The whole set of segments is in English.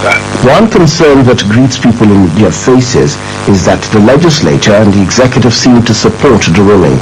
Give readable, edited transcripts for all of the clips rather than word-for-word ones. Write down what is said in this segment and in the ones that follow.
time. One concern that greets people in their faces is that the legislature and the executive seem to support the ruling.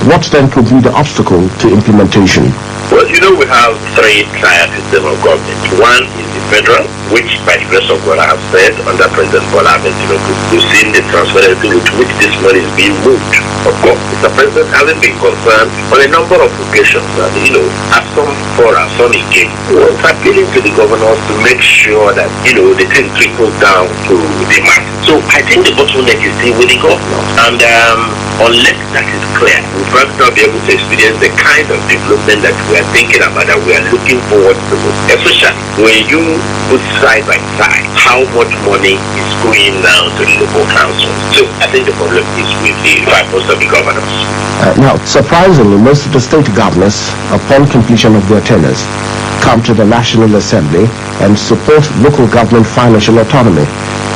What then could be the obstacle to implementation? Well, we have three tier system of government. One is the federal, which by the grace of God I have said under President Bola Ahmed Tinubu, you've seen the transparency with which this money is being moved. Of course, Mr. President hasn't been concerned on a number of occasions that, as some fora, some again, was appealing to the governors to make sure that, the thing trickles down to the masses. So I think the bottleneck is still with the governors. And unless that is clear, we'll probably not be able to experience the kind of development that we are thinking about, that we are looking forward to, especially when you put side by side how much money is going down to the local councils. So I think the problem is with the most of the governors. Now, surprisingly, most of the state governors, upon completion of their tenures, come to the National Assembly and support local government financial autonomy.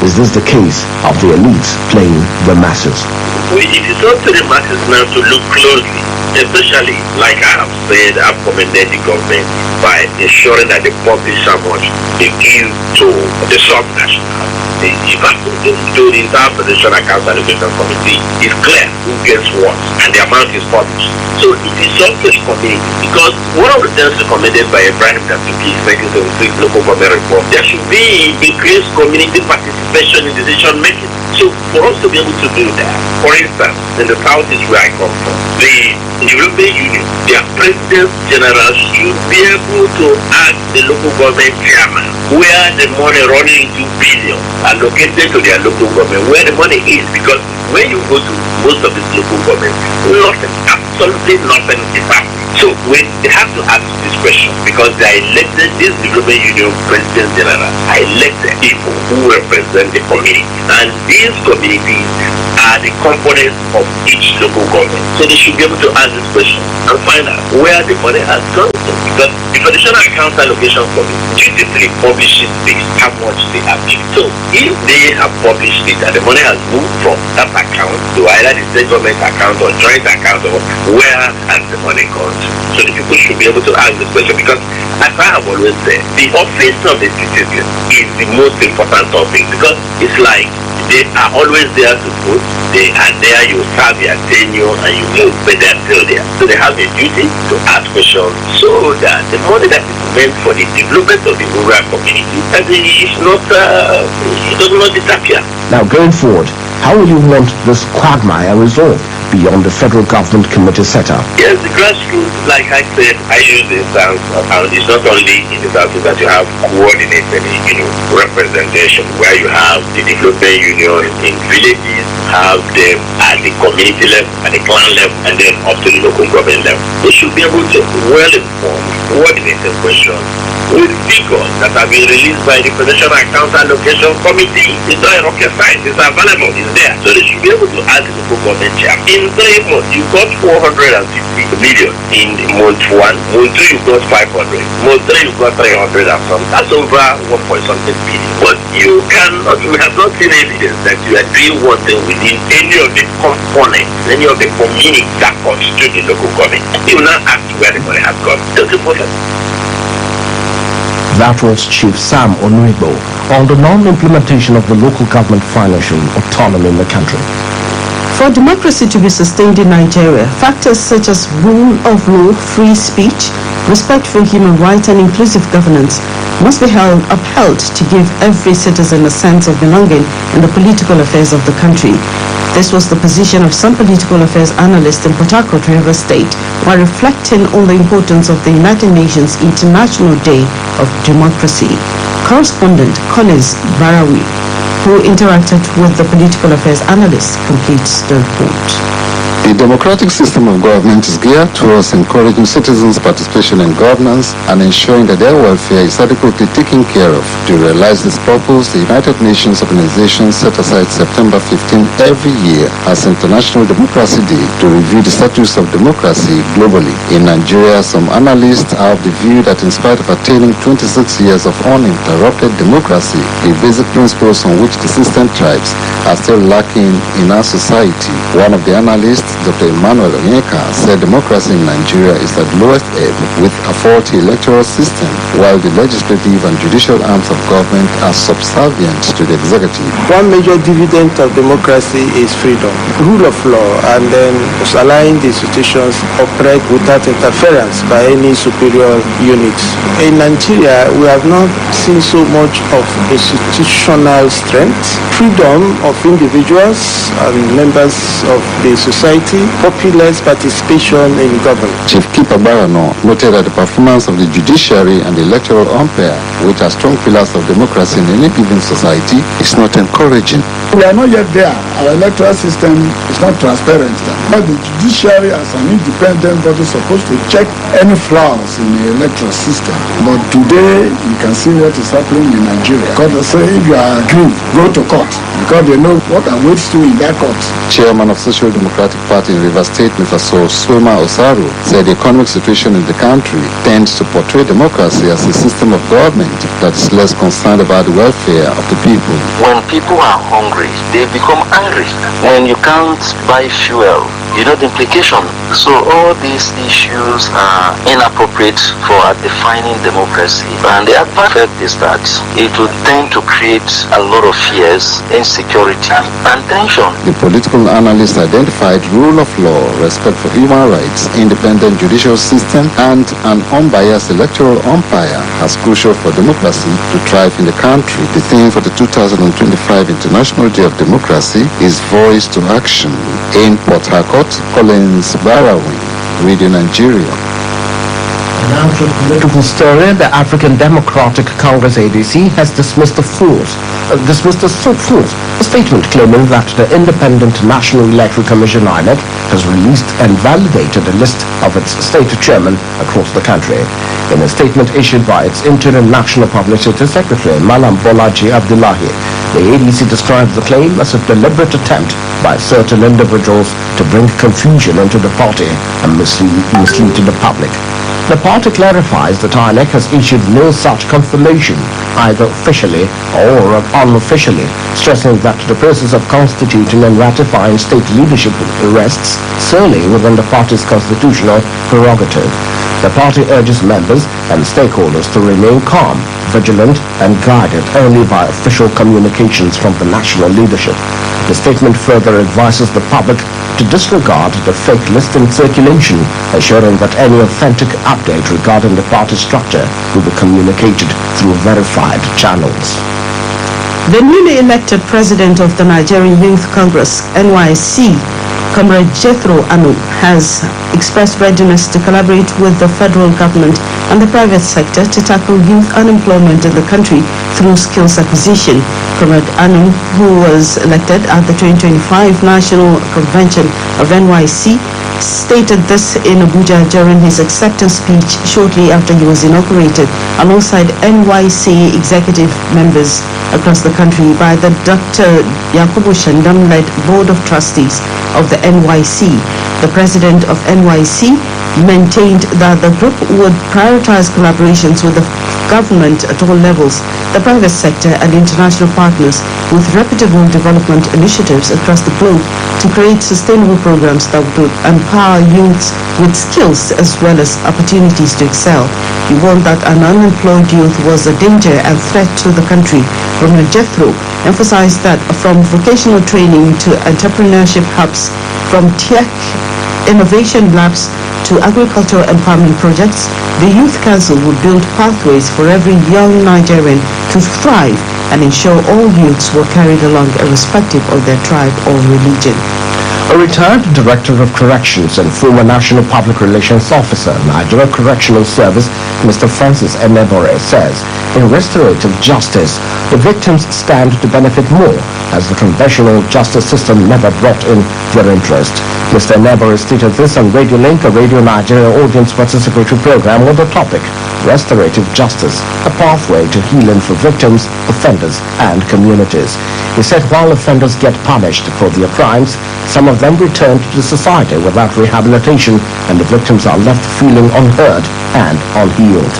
Is this the case of the elites playing the masses? It is up to the masses now to look closely, especially, like I have said, I've commended the government by ensuring that they publish how much they give to the sub-national. To the entire Federation Accounts Allocation Committee, it's clear who gets what, and the amount is published. So it is up to the community, because one of the things recommended by Ibrahim Dafiki's 1976 local government reform, there should be increased community participation in decision making. So for us to be able to do that, for instance, in the southeast where I come from, the European Union, their president general should be able to ask the local government chairman where the money running into billions allocated to their local government, where the money is, because when you go to most of these local governments, nothing, absolutely nothing is happening. So they have to ask this question, because they are elected, this European Union President General are elected people who represent the community, and these communities are the components of each local government. So they should be able to ask this question and find out where the money has gone to. Because the Federal Account Allocation Committee typically publishes this, how much they have given. So if they have published it and the money has moved from that account to either the state government account or joint account, or where has the money gone to? So the people should be able to ask this question, because as I have always said, the office of the citizen is the most important topic, because it's like they are always there to vote. They are there, you serve their tenure and you move, but they are still there. So they have a duty to ask questions, so that the money that is meant for the development of the rural community, it does not disappear. Now, going forward, how will you want this quagmire resolved beyond the federal government committee setup? Yes, the grassroots, like I said, I use the instance, and it's not only in the South that you have coordinated, representation, where you have the development union in villages, have them at the community level, at the clan level, and then up to the local government level. They should be able to well-inform, coordinated questions with figures that have been released by the Federal Account Allocation Committee. It's not a rocket science, it's available, it's there. So they should be able to ask the local government chair. In 3 months, you got 450 million in month 1, month 2 you got 500, month 3 you got 300 and something. That's over 1.something billion. But we have not seen evidence that you are doing one thing within any of the components, any of the communities that constitute the local government. You will not ask where the money has gone. That's important. That was Chief Sam Onuigbo on the non-implementation of the local government financial autonomy in the country. For democracy to be sustained in Nigeria, factors such as rule of law, free speech, respect for human rights and inclusive governance must be upheld to give every citizen a sense of belonging in the political affairs of the country. This was the position of some political affairs analysts in Port Harcourt, Rivers State, while reflecting on the importance of the United Nations International Day of Democracy. Correspondent Collins Barawi, who interacted with the political affairs analysts, completes the report. The democratic system of government is geared towards encouraging citizens' participation in governance and ensuring that their welfare is adequately taken care of. To realize this purpose, the United Nations Organization set aside September 15 every year as International Democracy Day to review the status of democracy globally. In Nigeria, some analysts have the view that in spite of attaining 26 years of uninterrupted democracy, the basic principles on which the system thrives are still lacking in our society. One of the analysts Dr. Emmanuel Onyeka, said democracy in Nigeria is at lowest ebb with a faulty electoral system, while the legislative and judicial arms of government are subservient to the executive. One major dividend of democracy is freedom, rule of law, and then allowing the institutions operate without interference by any superior units. In Nigeria, we have not seen so much of institutional strength, freedom of individuals and members of the society, populace participation in government. Chief Keeper Barano noted that the performance of the judiciary and the electoral umpire, which are strong pillars of democracy in any given society, is not encouraging. We are not yet there. Our electoral system is not transparent. But the judiciary as an independent body is supposed to check any flaws in the electoral system. But today, you can see what is happening in Nigeria. Because they say if you are aggrieved, go to court. Because they know what awaits you in that court. Chairman of Social Democratic Party in Rivers State, Mr. Swema Osaru, said the economic situation in the country tends to portray democracy as a system of government that is less concerned about the welfare of the people. When people are hungry, they become angry. When you can't buy fuel, you know the implication. So all these issues are inappropriate for defining democracy. And the adverse effect is that it will tend to create a lot of fears, insecurity, and tension. The political analyst identified rule of law, respect for human rights, independent judicial system, and an unbiased electoral umpire as crucial for democracy to thrive in the country. The theme for the 2025 International Day of Democracy is Voice to Action. In Port Harcourt, Collins Barawin, Radio Nigeria. Now to a political story. The African Democratic Congress ADC has dismissed a statement claiming that the Independent National Electoral Commission INEC has released and validated a list of its state chairmen across the country. In a statement issued by its interim National Publicity Secretary, Malam Bolaji Abdullahi, the ADC describes the claim as a deliberate attempt by certain individuals to bring confusion into the party and mislead the public. The party clarifies that INEC has issued no such confirmation, either officially or unofficially, stressing that the process of constituting and ratifying state leadership rests solely within the party's constitutional prerogative. The party urges members and stakeholders to remain calm, vigilant, and guided only by official communications from the national leadership. The statement further advises the public to disregard the fake list in circulation, assuring that any authentic update regarding the party structure will be communicated through verified channels. The newly elected president of the Nigerian Youth Congress, NYSC, Comrade Jethro Anu, has expressed readiness to collaborate with the federal government and the private sector to tackle youth unemployment in the country through skills acquisition. Comrade Anu, who was elected at the 2025 National Convention of NYSC, stated this in Abuja during his acceptance speech shortly after he was inaugurated alongside NYC executive members across the country by the Dr. Yakubu Shandam-led Board of Trustees of the NYC. The president of NYC maintained that the group would prioritize collaborations with the government at all levels, the private sector and international partners with reputable development initiatives across the globe to create sustainable programs that would empower youths with skills as well as opportunities to excel. He warned that an unemployed youth was a danger and threat to the country. Comrade Jethro emphasized that from vocational training to entrepreneurship hubs, from tech innovation labs to agricultural empowerment projects, the Youth Council will build pathways for every young Nigerian to thrive and ensure all youths were carried along irrespective of their tribe or religion. A retired Director of Corrections and former National Public Relations Officer, Nigeria Correctional Service, Mr. Francis Enebore, says, in restorative justice, the victims stand to benefit more as the conventional justice system never brought in their interest. Mr. Enebore stated this on Radio Link, a Radio Nigeria audience participatory program with the topic, Restorative Justice, a pathway to healing for victims, offenders, and communities. He said while offenders get punished for their crimes, some of them return to the society without rehabilitation, and the victims are left feeling unheard and unhealed.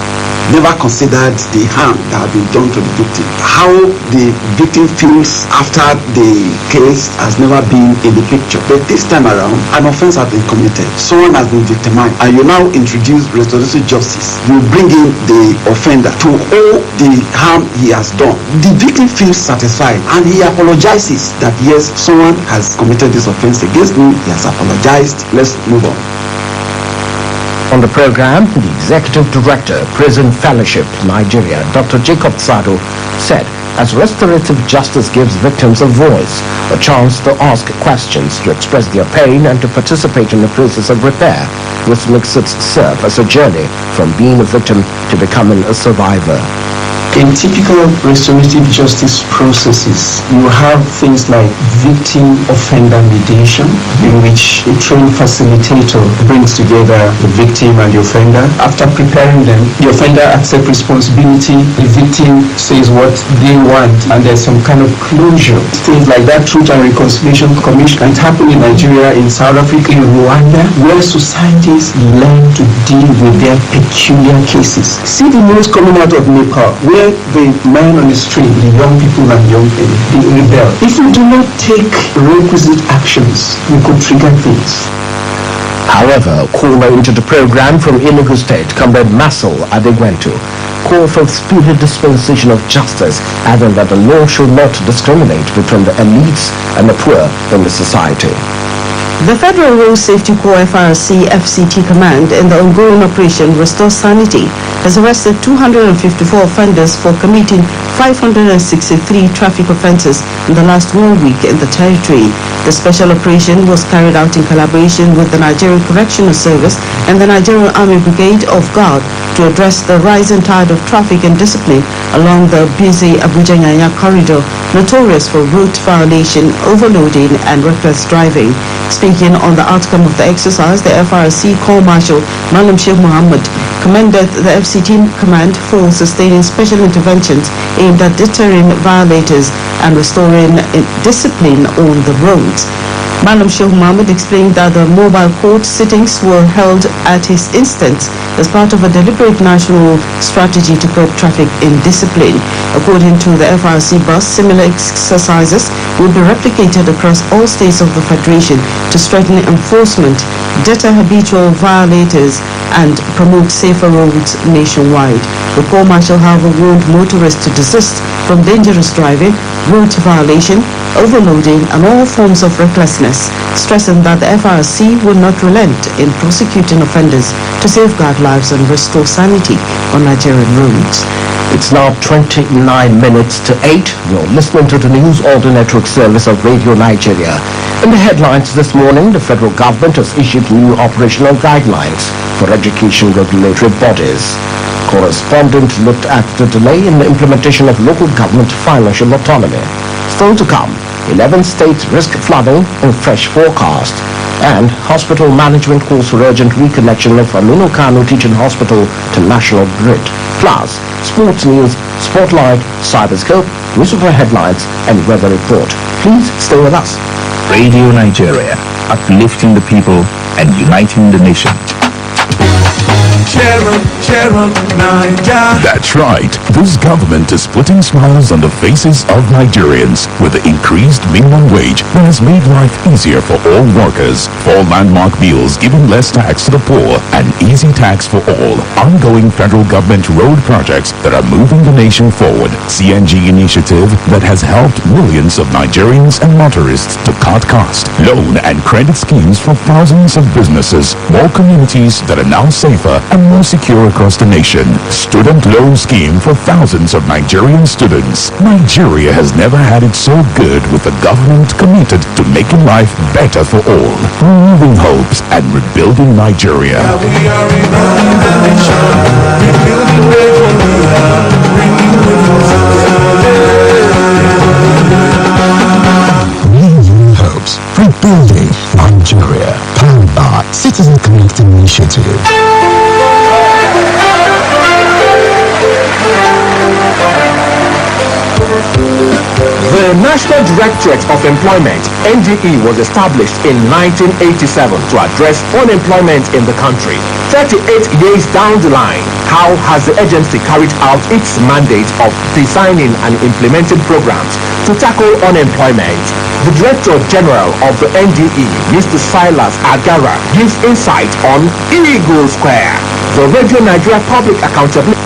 never considered the harm that had been done to the victim. How the victim feels after the case has never been in the picture. But this time around, an offense has been committed. Someone has been victimized, and you now introduce restorative justice. You bring in the offender to owe the harm he has done. The victim feels satisfied, and he apologizes that yes, someone has committed this offense against me. He has apologized. Let's move on. On the program, the Executive Director, Prison Fellowship, Nigeria, Dr. Jacob Sado, said as restorative justice gives victims a voice, a chance to ask questions, to express their pain, and to participate in the process of repair, this makes it serve as a journey from being a victim to becoming a survivor. In typical restorative justice processes, you have things like victim-offender mediation, in which a trained facilitator brings together the victim and the offender. After preparing them, the offender accepts responsibility, the victim says what they want, and there's some kind of closure. Things like that Truth and Reconciliation Commission. It happened in Nigeria, in South Africa, in Rwanda, where societies learn to deal with their peculiar cases. See the news coming out of Nepal, where the men on the street, the young people and young people, they rebel. If we do not take requisite actions, we could trigger things. However, caller into the program from Enugu State, Comrade Massel Adegwentu, called for speedy dispensation of justice, adding that the law should not discriminate between the elites and the poor in the society. The Federal Road Safety Corps FRC FCT Command in the ongoing operation Restore Sanity has arrested 254 offenders for committing 563 traffic offences in the last 1 week in the territory. The special operation was carried out in collaboration with the Nigerian Correctional Service and the Nigerian Army Brigade of Guard to address the rising tide of traffic and discipline along the busy Abuja-Nyanya corridor, notorious for route violation, overloading and reckless driving. Speaking on the outcome of the exercise, the FRC Corps Marshal Malam Sheikh Mohammed commended the FCT Command for sustaining special interventions aimed at deterring violators and restoring discipline on the roads. Malam Sheikh Mohammed explained that the mobile court sittings were held at his instance as part of a deliberate national strategy to curb traffic indiscipline. According to the FRC bus, similar exercises will be replicated across all states of the Federation to strengthen enforcement, deter habitual violators, and promote safer roads nationwide. The Corps Marshal, however, warned motorists to desist from dangerous driving, route violation, overloading, and all forms of recklessness, stressing that the FRC will not relent in prosecuting offenders to safeguard lives and restore sanity on Nigerian roads. It's now 29 minutes to 8. You're listening to the News Order Network service of Radio Nigeria. In the headlines this morning, the federal government has issued new operational guidelines for education regulatory bodies. Correspondent looked at the delay in the implementation of local government financial autonomy. Still to come, 11 states risk flooding in fresh forecast. And hospital management calls for urgent reconnection of Aminu Kano Teaching Hospital to National Grid. Plus, sports news, spotlight, cyberscope, newspaper headlines, and weather report. Please stay with us. Radio Nigeria, uplifting the people and uniting the nation. Chairman, Nigeria. That's right. This government is putting smiles on the faces of Nigerians with the increased minimum wage that has made life easier for all workers. 4 landmark bills giving less tax to the poor and easy tax for all. Ongoing federal government road projects that are moving the nation forward. CNG initiative that has helped millions of Nigerians and motorists to cut costs. Loan and credit schemes for thousands of businesses. More communities that are now safer and more secure across the nation. Student loan scheme for thousands of Nigerian students. Nigeria has never had it so good with a government committed to making life better for all. Renewing hopes and rebuilding Nigeria. We are rebuilding the nation. Rebuilding Renewing hopes. Rebuilding Nigeria. Powered by Citizen Connecting Initiative. The National Directorate of Employment, NDE, was established in 1987 to address unemployment in the country. 38 years down the line, how has the agency carried out its mandate of designing and implementing programs to tackle unemployment? The Director General of the NDE, Mr. Silas Agara, gives insight on Eagle Square, the Radio Nigeria Public Accountability.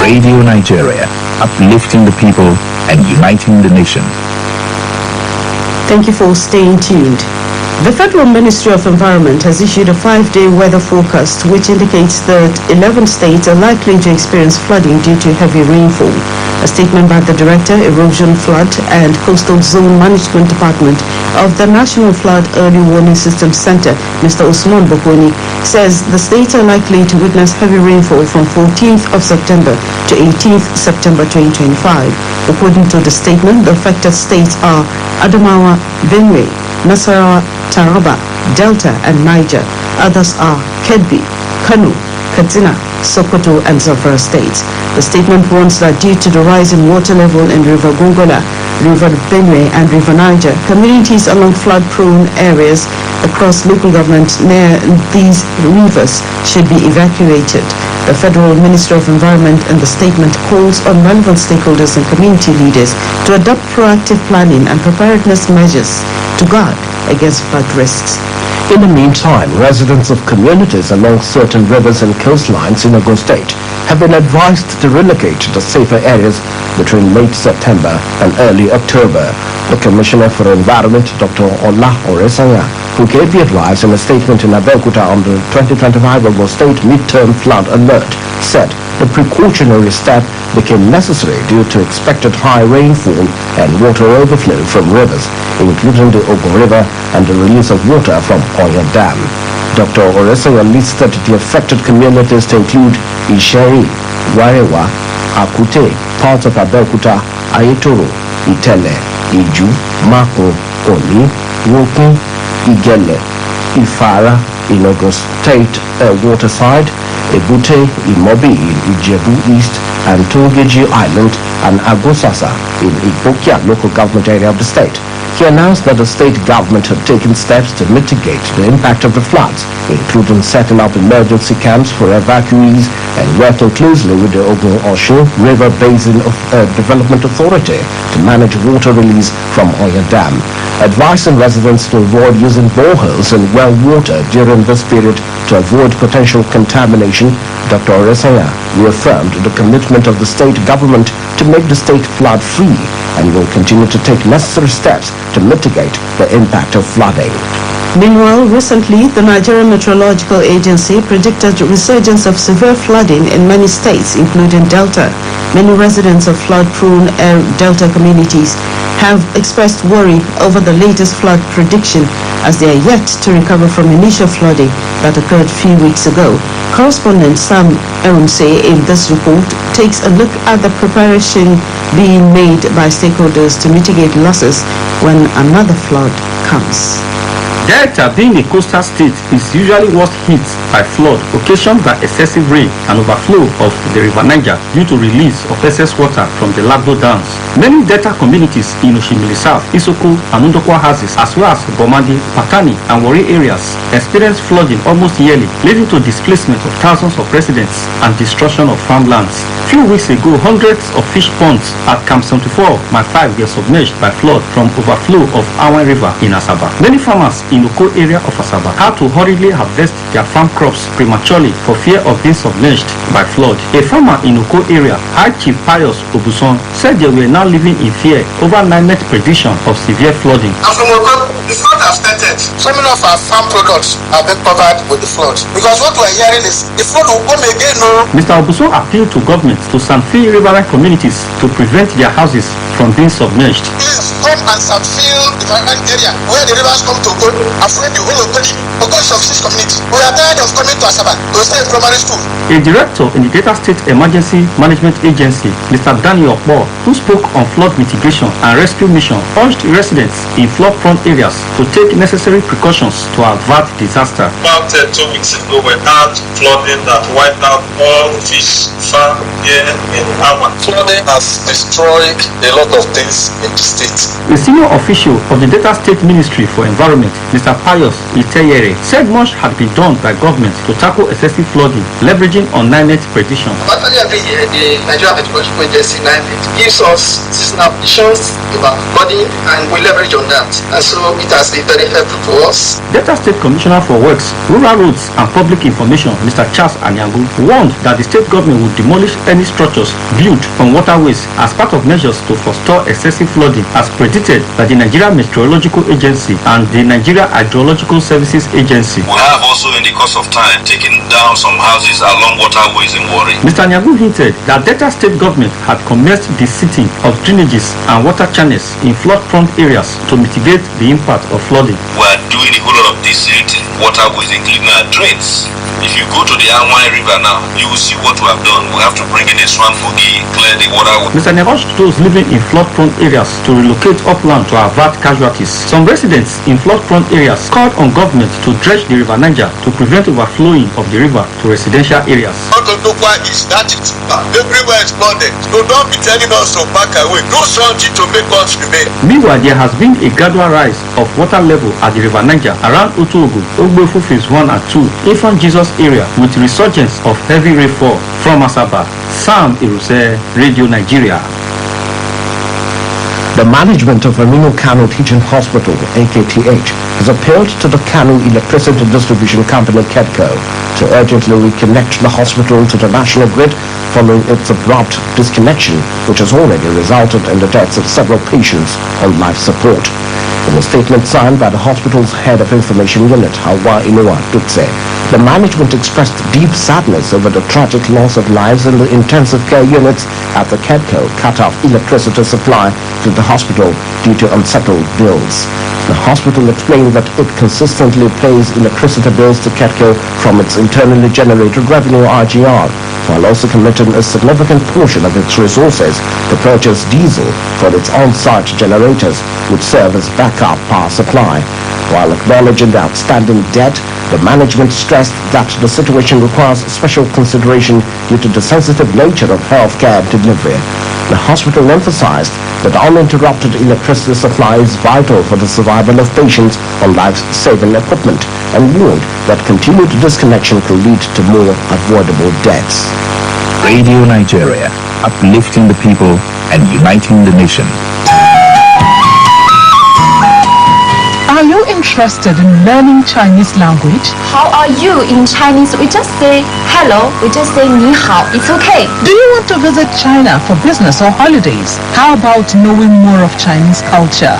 Radio Nigeria, uplifting the people and uniting the nation. Thank you for staying tuned. The Federal Ministry of Environment has issued a 5-day weather forecast which indicates that 11 states are likely to experience flooding due to heavy rainfall. A statement by the Director, Erosion, Flood and Coastal Zone Management Department of the National Flood Early Warning System Center, Mr. Usman Bokoni, says the states are likely to witness heavy rainfall from 14th of September to 18th September 2025. According to the statement, the affected states are Adamawa, Benue, Nasarawa, Taraba, Delta and Niger. Others are Kebbi, Kano, Katsina, Sokoto and Zamfara states. The statement warns that due to the rise in water level in River Gongola, River Benue and River Niger, communities along flood-prone areas across local governments near these rivers should be evacuated. The Federal Ministry of Environment in the statement calls on relevant stakeholders and community leaders to adopt proactive planning and preparedness measures to guard against flood risks. In the meantime, residents of communities along certain rivers and coastlines in Ogun State have been advised to relocate to safer areas between late September and early October. The Commissioner for Environment, Dr. Ola Oresanya, who gave the advice in a statement in Abeokuta on the 2025 Ogun State midterm flood alert, said the precautionary step became necessary due to expected high rainfall and water overflow from rivers, including the Ogun River and the release of water from Oya Dam. Dr. Oresanya listed the affected communities to include Isheri, Warewa, Akute, parts of Abeokuta, Ayetoro, Itele, Iju, Mako, Oni, Wokin, Igele, Ifara in Ogun State waterside, Ebute, Imobi in Ijebu East, and Togeji Island and Agosasa in Ipokia local government area of the state. He announced that the state government had taken steps to mitigate the impact of the floods, including setting up emergency camps for evacuees and working closely with the Ogun Osho River Basin Development Authority to manage water release from Oya Dam, advising residents to avoid using boreholes and well water during this period to avoid potential contamination. Dr. Oresanya reaffirmed the commitment of the state government to make the state flood-free and will continue to take necessary steps to mitigate the impact of flooding. Meanwhile, recently, the Nigerian Meteorological Agency predicted a resurgence of severe flooding in many states, including Delta. Many residents of flood-prone Delta communities have expressed worry over the latest flood prediction as they are yet to recover from initial flooding that occurred a few weeks ago. Correspondent Sam Erunse in this report takes a look at the preparation being made by stakeholders to mitigate losses when another flood comes. Delta, being a coastal state, is usually worst hit by flood occasioned by excessive rain and overflow of the River Niger due to release of excess water from the Lagdo dams. Many Delta communities in Oshimili South, Isoko, and Undokwa houses, as well as Gomandi, Patani, and Wari areas, experience flooding almost yearly, leading to displacement of thousands of residents and destruction of farmlands. Few weeks ago, hundreds of fish ponds at Camp 74, Mile 5 were submerged by flood from overflow of Awan River in Asaba. Many farmers in Oko area of Asaba had to hurriedly harvest their farm crops prematurely for fear of being submerged by flood. A farmer in Oko area, High Chief Pius Obuson, said they were now living in fear over NIMET prediction of severe flooding. And from Oko, the flood has started. So many of our farm products have been covered with the flood because what we're hearing is the flood will come again. No. Mr. Obuson appealed to government to sanfee riverine communities to prevent their houses from being submerged. Yes, come and subfill the Ibadan area where the rivers come to go, afraid the whole of Beni, because of this community. We are tired of coming to Asaba to stay in primary school. A director in the Delta State Emergency Management Agency, Mr. Daniel Okbo, who spoke on flood mitigation and rescue mission, urged residents in flood-prone areas to take necessary precautions to avert disaster. About 2 weeks ago, we had flooding that wiped out all fish farm here in Ama. Flooding has destroyed a lot of things in the state. A senior official of the Delta State Ministry for Environment, Mr. Pius Iteyere, said much had been done by government to tackle excessive flooding, leveraging on NIMET prediction. Actually, every year, the Nigeria Meteorological Agency NIMET gives us seasonal predictions about flooding, and we leverage on that. And so it has been very helpful to us. Delta State Commissioner for Works, Rural Roads and Public Information, Mr. Charles Anyangu, warned that the state government would demolish any structures built on waterways as part of measures to forestall excessive flooding, as predicted by the Nigeria Meteorological Agency and the Nigeria Hydrological Services Agency. We have also, in the course of time, taken down some houses along waterways in Warri. Mr. Anyangu hinted that Delta State government had commenced the seating of drainages and water channels in flood-prone areas to mitigate the impact of flooding. We are doing a whole lot of desilting waterways, including our drains. If you go to the Anwai River now, you will see what we have done. We have to bring in a swan fugi, clear the waterway. Mr. Anyangu urged those living in flood-prone areas to relocate upland to avert casualties. Some residents in flood-prone areas called on government to dredge the River Niger to prevent overflowing of the river to residential areas. Why is that it? Everywhere is flooded. So don't be telling us to back away. Do something to make us remain. Meanwhile, there has been a gradual rise of water level at the River Niger around Otuogu, Ogbefu Phase 1 and 2, Infant Jesus area, with resurgence of heavy rainfall. From Asaba, Sam Iruse, Radio Nigeria. The management of Aminu Kano Teaching Hospital, AKTH, has appealed to the Kano Electricity Distribution Company, KEDCO, to urgently reconnect the hospital to the national grid following its abrupt disconnection, which has already resulted in the deaths of several patients on life support. In a statement signed by the hospital's head of information unit, Hawa Inuwa Tutse, the management expressed deep sadness over the tragic loss of lives in the intensive care units at the KEDCO cut off electricity supply to the hospital due to unsettled bills. The hospital explained that it consistently pays electricity bills to KEDCO from its internally generated revenue RGR, while also committing a significant portion of its resources to purchase diesel for its on-site generators, which serve as backup power supply. While acknowledging the outstanding debt, the management stressed that the situation requires special consideration due to the sensitive nature of healthcare delivery. The hospital emphasized that uninterrupted electricity supply is vital for the survival of patients on life-saving equipment, and warned that continued disconnection could lead to more avoidable deaths. Radio Nigeria, uplifting the people and uniting the nation. Are you interested in learning Chinese language? How are you in Chinese? We just say hello, we just say ni hao. It's okay. Do you want to visit China for business or holidays? How about knowing more of Chinese culture?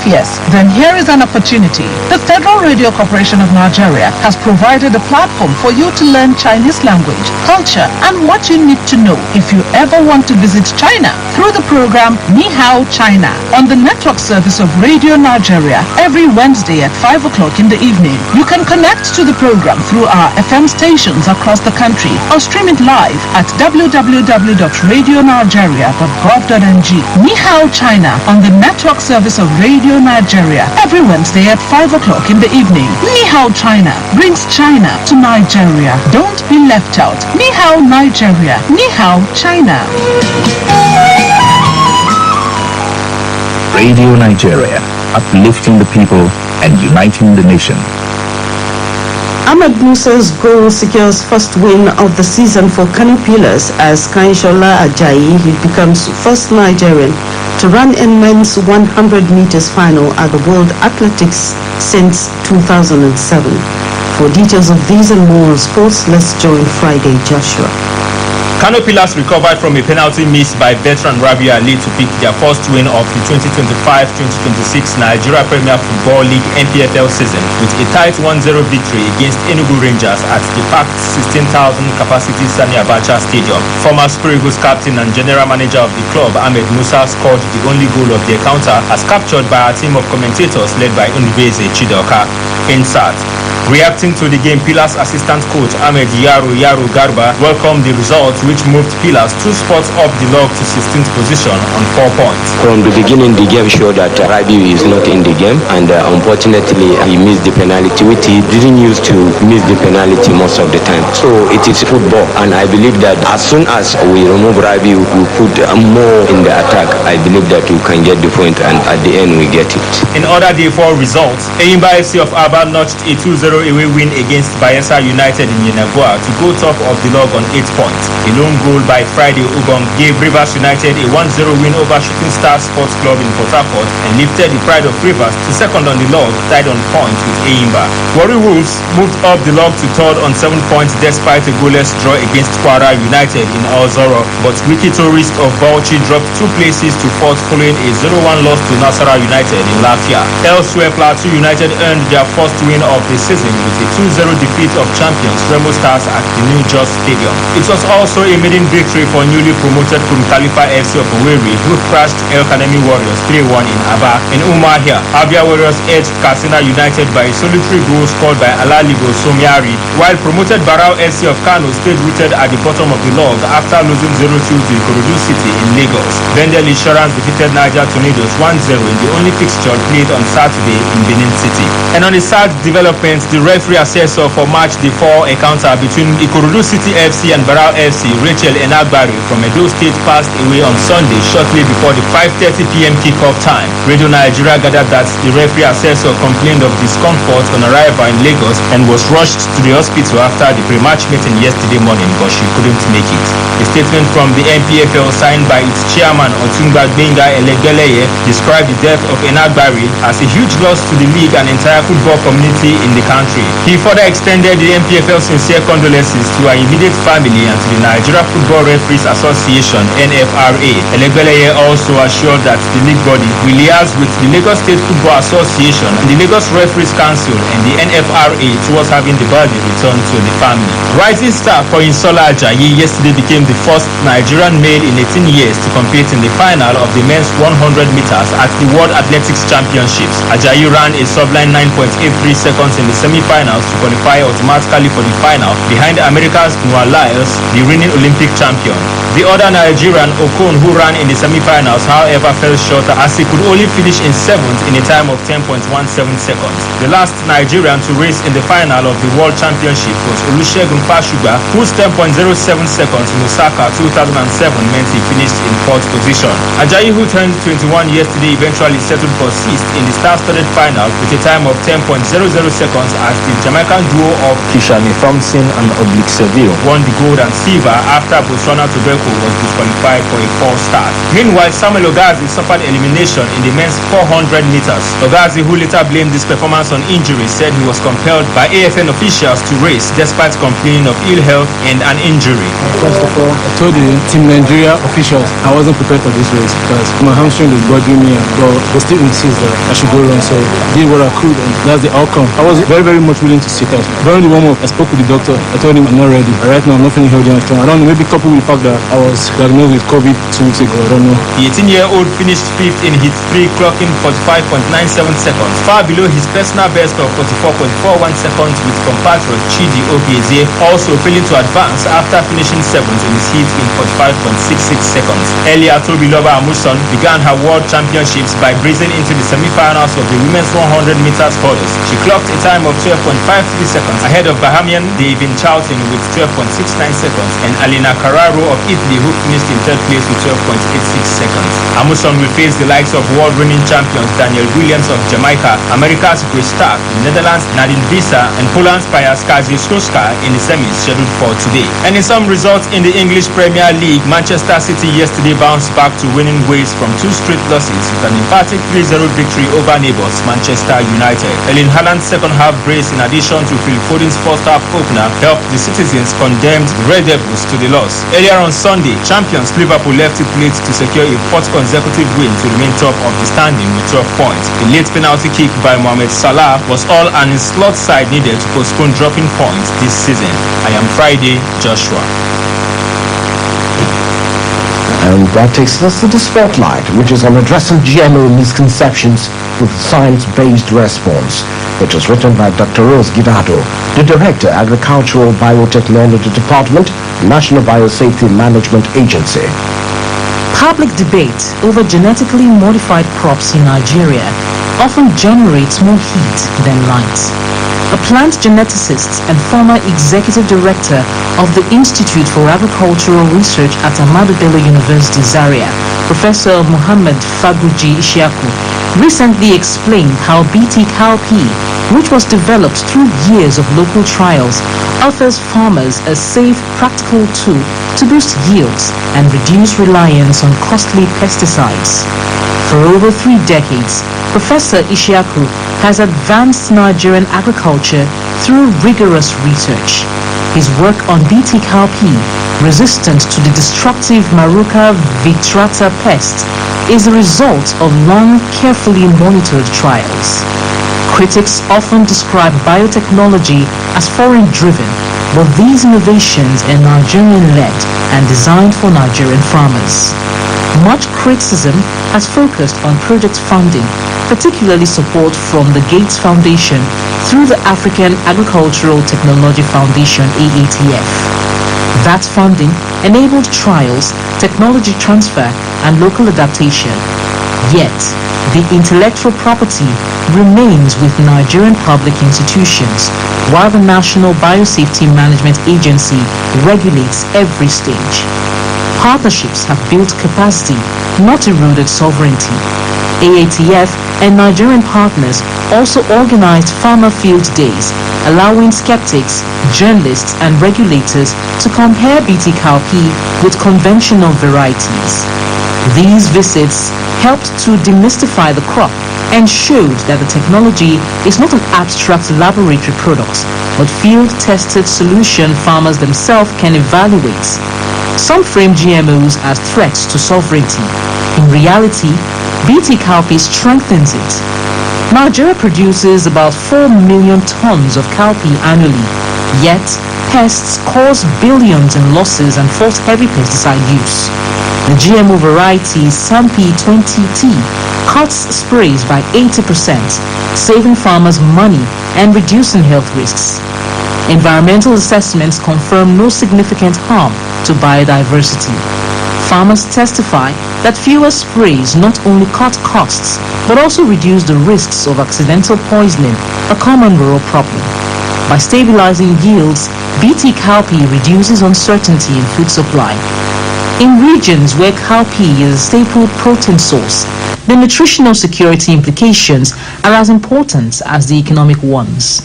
Yes, then here is an opportunity. The Federal Radio Corporation of Nigeria has provided a platform for you to learn Chinese language, culture, and what you need to know if you ever want to visit China through the program Ni Hao China on the network service of Radio Nigeria every Wednesday at 5 o'clock in the evening. You can connect to the program through our FM stations across the country or stream it live at www.radionigeria.gov.ng. Ni Hao China on the network service of Radio Nigeria every Wednesday at 5 o'clock in the evening. Ni Hao China brings China to Nigeria. Don't be left out. Ni Hao Nigeria. Ni Hao China. Radio Nigeria, uplifting the people and uniting the nation. Ahmed Musa's goal secures first win of the season for Kano Pillars as Kainshola Ajayi becomes first Nigerian to run in men's 100 meters final at the World Athletics since 2007. For details of these and more sports, let's join Friday Joshua. Kano Pillars recovered from a penalty missed by veteran Rabiu Ali to pick their first win of the 2025-2026 Nigeria Premier Football League NPFL season with a tight 1-0 victory against Enugu Rangers at the packed 16,000 capacity Sani Abacha Stadium. Former Super Eagles captain and general manager of the club Ahmed Musa scored the only goal of the encounter as captured by a team of commentators led by Unbeze Chidoka. Insert. Reacting to the game, Pillars assistant coach Ahmed Yaro Garba welcomed the result, which moved Pillars 2 spots up the log to 16th position on 4 points. From the beginning, the game showed that Rabiu is not in the game, and unfortunately, he missed the penalty, which he didn't used to miss the penalty most of the time. So it is football, and I believe that as soon as we remove Rabiu, we put more in the attack. I believe that we can get the point, and at the end, we get it. In other day 4 results, Eyimba FC of Aba notched a 2-0 away win against Bayelsa United in Yenagoa to go top of the log on 8 points. A lone goal by Friday Ubong gave Rivers United a 1-0 win over Shooting Stars Sports Club in Port Harcourt and lifted the Pride of Rivers to second on the log, tied on points with Eyimba. Warri Wolves moved up the log to third on 7 points despite a goalless draw against Kwara United in Ozoro, but Wiki Tourist of Bauchi dropped 2 places to 4th following a 0-1 loss to Nasarawa United in Lafia. Elsewhere, Plateau United earned their first win of the season with a 2-0 defeat of champions Remo Stars at the New Jos Stadium. It was also a maiden victory for newly promoted from Khalifa FC of Owerri, who crashed El Kanemi Warriors 3-1 in Aba. In Umuahia, Abia Warriors edged Katsina United by a solitary goal scored by Alalibo Somiari, while promoted Barao FC of Kano stayed rooted at the bottom of the log after losing 0-2 to Ikorodu City in Lagos. Bendel Insurance defeated Niger Tornadoes 1-0 in the only fixture played on Saturday in Benin City. And on the sad development, the referee assessor for match day 4 encounter between Ikorodu City FC and Barao FC, Rachel Enagbari from Edo State, passed away on Sunday shortly before the 5:30 p.m. kickoff time. Radio Nigeria gathered that the referee assessor complained of discomfort on arrival in Lagos and was rushed to the hospital after the pre-match meeting yesterday morning, but she couldn't make it. A statement from the NPFL signed by its chairman Otunga Gbenga Elegeleye described the death of Enagbari as a huge loss to the league and entire football community in the country. He further extended the NPFL's sincere condolences to her immediate family and to the Nigeria Football Referees Association (NFRA). Elegbeleye also assured that the league body will liaise with the Lagos State Football Association and the Lagos Referees Council and the NFRA towards having the body returned to the family. Rising star for Insola Ajayi yesterday became the first Nigerian male in 18 years to compete in the final of the men's 100 meters at the World Athletics Championships. Ajayi ran a sublime 9.83 seconds in the semi-finals to qualify automatically for the final behind America's Noah Lyles, the reigning Olympic champion. The other Nigerian, Okon, who ran in the semi-finals, however, fell short as he could only finish in 7th in a time of 10.17 seconds. The last Nigerian to race in the final of the World Championship was Olusegun Pashuga, whose 10.07 seconds in Osaka 2007 meant he finished in 4th position. Ajayi, who turned 21 yesterday, eventually settled for 6th in the star-studded final with a time of 10.00 seconds as the Jamaican duo of Kishani Thompson and Oblique Seville won the gold and silver after Botswana Tobacco was disqualified for a false start. Meanwhile, Samuel Ogazi suffered elimination in the men's 400 meters. Ogazi, who later blamed this performance on injury, said he was compelled by AFN officials to race despite complaining of ill health and an injury. First of all, I told the Team Nigeria officials I wasn't prepared for this race because my hamstring was bothering me, but they still insist that I should go run, so I did what I could and that's the outcome. I was very much willing to sit out. During the warm-up, I spoke with the doctor. I told him I'm not ready. Right now, I'm not feeling healthy and strong. I don't know, maybe coupled with the fact that I was diagnosed with COVID 2 weeks ago. I don't know. The 18-year-old finished 5th in heat 3, clocking 45.97 seconds, far below his personal best of 44.41 seconds, with compatriot Chidi Obieze also failing to advance after finishing 7th in his heat in 45.66 seconds. Earlier, Tobiloba Amuson began her World Championships by breezing into the semi-finals of the women's 100 meters hurdles. She clocked a time of 12.53 seconds ahead of Bahamian Davin Charlton with 12.69 seconds and Alina Carraro of Italy, who finished in 3rd place with 12.86 seconds. Amuson will face the likes of world reigning champions Daniel Williams of Jamaica, America's Grace Stark, the Netherlands Nadine Visa, and Poland's Pajas Kazijewska in the semis scheduled for today. And in some results in the English Premier League, Manchester City yesterday bounced back to winning ways from 2 straight losses with an emphatic 3-0 victory over neighbours Manchester United. Erling Haaland's second half brace in addition to Phil Foden's first half opener helped the citizens condemned Red Devils to the loss. Earlier on Sunday, champions Liverpool left it late to secure a fourth consecutive win to remain top of the standing with 12 points. The late penalty kick by Mohamed Salah was all an slot side needed to postpone dropping points this season. I am Friday Joshua. And that takes us to the spotlight, which is on addressing GMO misconceptions with science-based response. It was written by Dr. Rose Guidado, the Director, Agricultural Biotechnology Department, National Biosafety Management Agency. Public debate over genetically modified crops in Nigeria often generates more heat than light. A plant geneticist and former executive director of the Institute for Agricultural Research at Ahmadu Bello University, Zaria, Professor Muhammad Faguji Ishiaku, recently explained how BT cowpea, which was developed through years of local trials, offers farmers a safe, practical tool to boost yields and reduce reliance on costly pesticides. For over 3 decades, Professor Ishiaku has advanced Nigerian agriculture through rigorous research. His work on BT cowpea, resistant to the destructive Maruca vitrata pest, is the result of long, carefully monitored trials. Critics often describe biotechnology as foreign-driven, but these innovations are Nigerian-led and designed for Nigerian farmers. Much criticism has focused on project funding, particularly support from the Gates Foundation through the African Agricultural Technology Foundation (AATF). That funding enabled trials, technology transfer, and local adaptation. Yet, the intellectual property remains with Nigerian public institutions, while the National Biosafety Management Agency regulates every stage. Partnerships have built capacity, not eroded sovereignty. AATF and Nigerian partners also organized farmer field days, allowing skeptics, journalists, and regulators to compare BT cowpea with conventional varieties. These visits helped to demystify the crop and showed that the technology is not an abstract laboratory product, but field-tested solution farmers themselves can evaluate. Some frame GMOs as threats to sovereignty. In reality, BT cowpea strengthens it. Nigeria produces about 4 million tons of cowpea annually, yet pests cause billions in losses and force heavy pesticide use. The GMO variety Sampi 20T cuts sprays by 80%, saving farmers money and reducing health risks. Environmental assessments confirm no significant harm to biodiversity. Farmers testify that fewer sprays not only cut costs, but also reduce the risks of accidental poisoning, a common rural problem. By stabilizing yields, BT cowpea reduces uncertainty in food supply. In regions where cowpea is a staple protein source, the nutritional security implications are as important as the economic ones.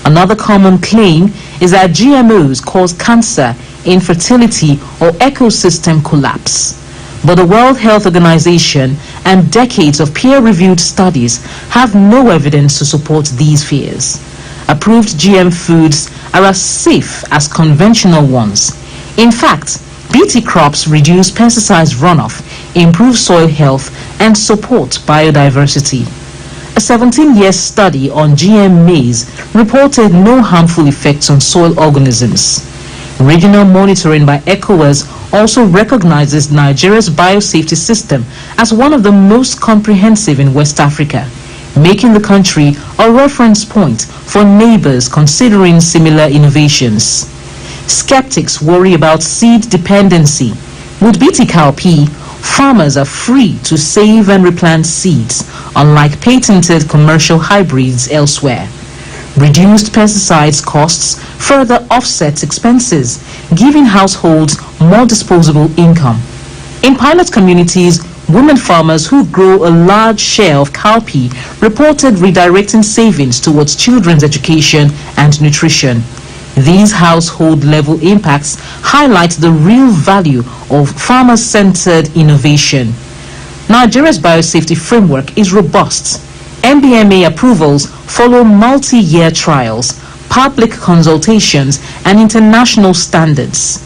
Another common claim is that GMOs cause cancer, infertility, or ecosystem collapse. But the World Health Organization and decades of peer-reviewed studies have no evidence to support these fears. Approved GM foods are as safe as conventional ones. In fact, BT crops reduce pesticides runoff, improve soil health, and support biodiversity. A 17-year study on GM maize reported no harmful effects on soil organisms. Regional monitoring by ECOWAS also recognizes Nigeria's biosafety system as one of the most comprehensive in West Africa, making the country a reference point for neighbors considering similar innovations. Skeptics worry about seed dependency. With BT cowpea, farmers are free to save and replant seeds, unlike patented commercial hybrids elsewhere. Reduced pesticides costs further offsets expenses, giving households more disposable income. In pilot communities, women farmers who grow a large share of cowpea reported redirecting savings towards children's education and nutrition. These household-level impacts highlight the real value of farmer-centered innovation. Nigeria's biosafety framework is robust. MBMA approvals follow multi-year trials, public consultations, and international standards.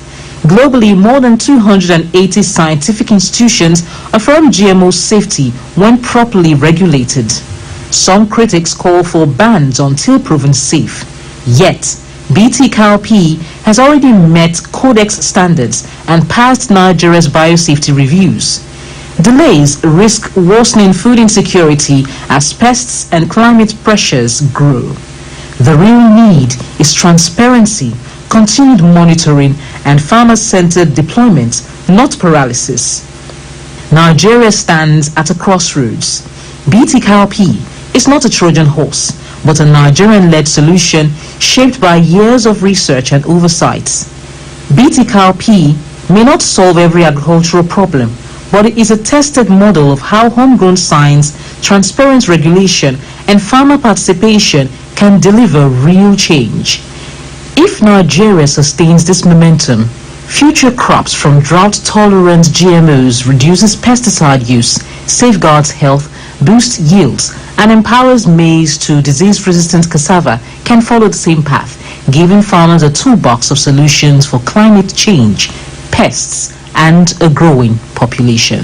Globally, more than 280 scientific institutions affirm GMO safety when properly regulated. Some critics call for bans until proven safe. Yet, BT Cowpea has already met Codex standards and passed Nigeria's biosafety reviews. Delays risk worsening food insecurity as pests and climate pressures grow. The real need is transparency, continued monitoring, and farmer-centered deployment, not paralysis. Nigeria stands at a crossroads. BT Cowpea is not a Trojan horse, but a Nigerian-led solution shaped by years of research and oversight. BT Cowpea may not solve every agricultural problem, but it is a tested model of how homegrown science, transparent regulation, and farmer participation can deliver real change. If Nigeria sustains this momentum, future crops from drought-tolerant GMOs reduces pesticide use, safeguards health, boosts yields, and empowers maize to disease-resistant cassava can follow the same path, giving farmers a toolbox of solutions for climate change, pests, and a growing population.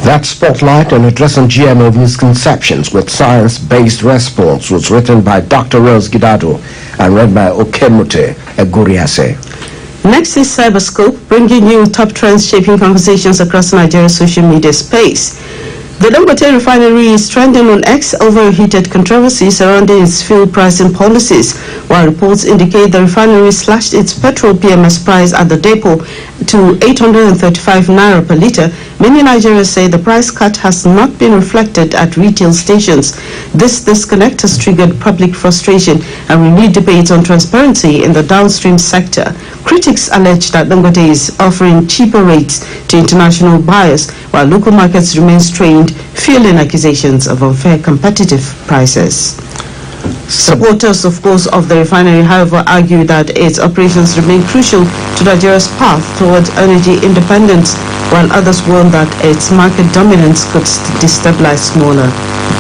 That spotlight on addressing GMO misconceptions with science-based response was written by Dr. Rose Gidado and read by Okemute Eguriase. Next is Cyberscope, bringing you top trends shaping conversations across Nigeria's social media space. The Dangote refinery is trending on X over heated controversy surrounding its fuel pricing policies, while reports indicate the refinery slashed its petrol PMS price at the depot to 835 naira per litre. Many Nigerians say the price cut has not been reflected at retail stations. This disconnect has triggered public frustration and renewed debates on transparency in the downstream sector. Critics allege that Dangote is offering cheaper rates to international buyers, while local markets remain strained, fueling accusations of unfair competitive prices. Supporters, of course, of the refinery, however, argue that its operations remain crucial to Nigeria's path towards energy independence, while others warn that its market dominance could destabilize smaller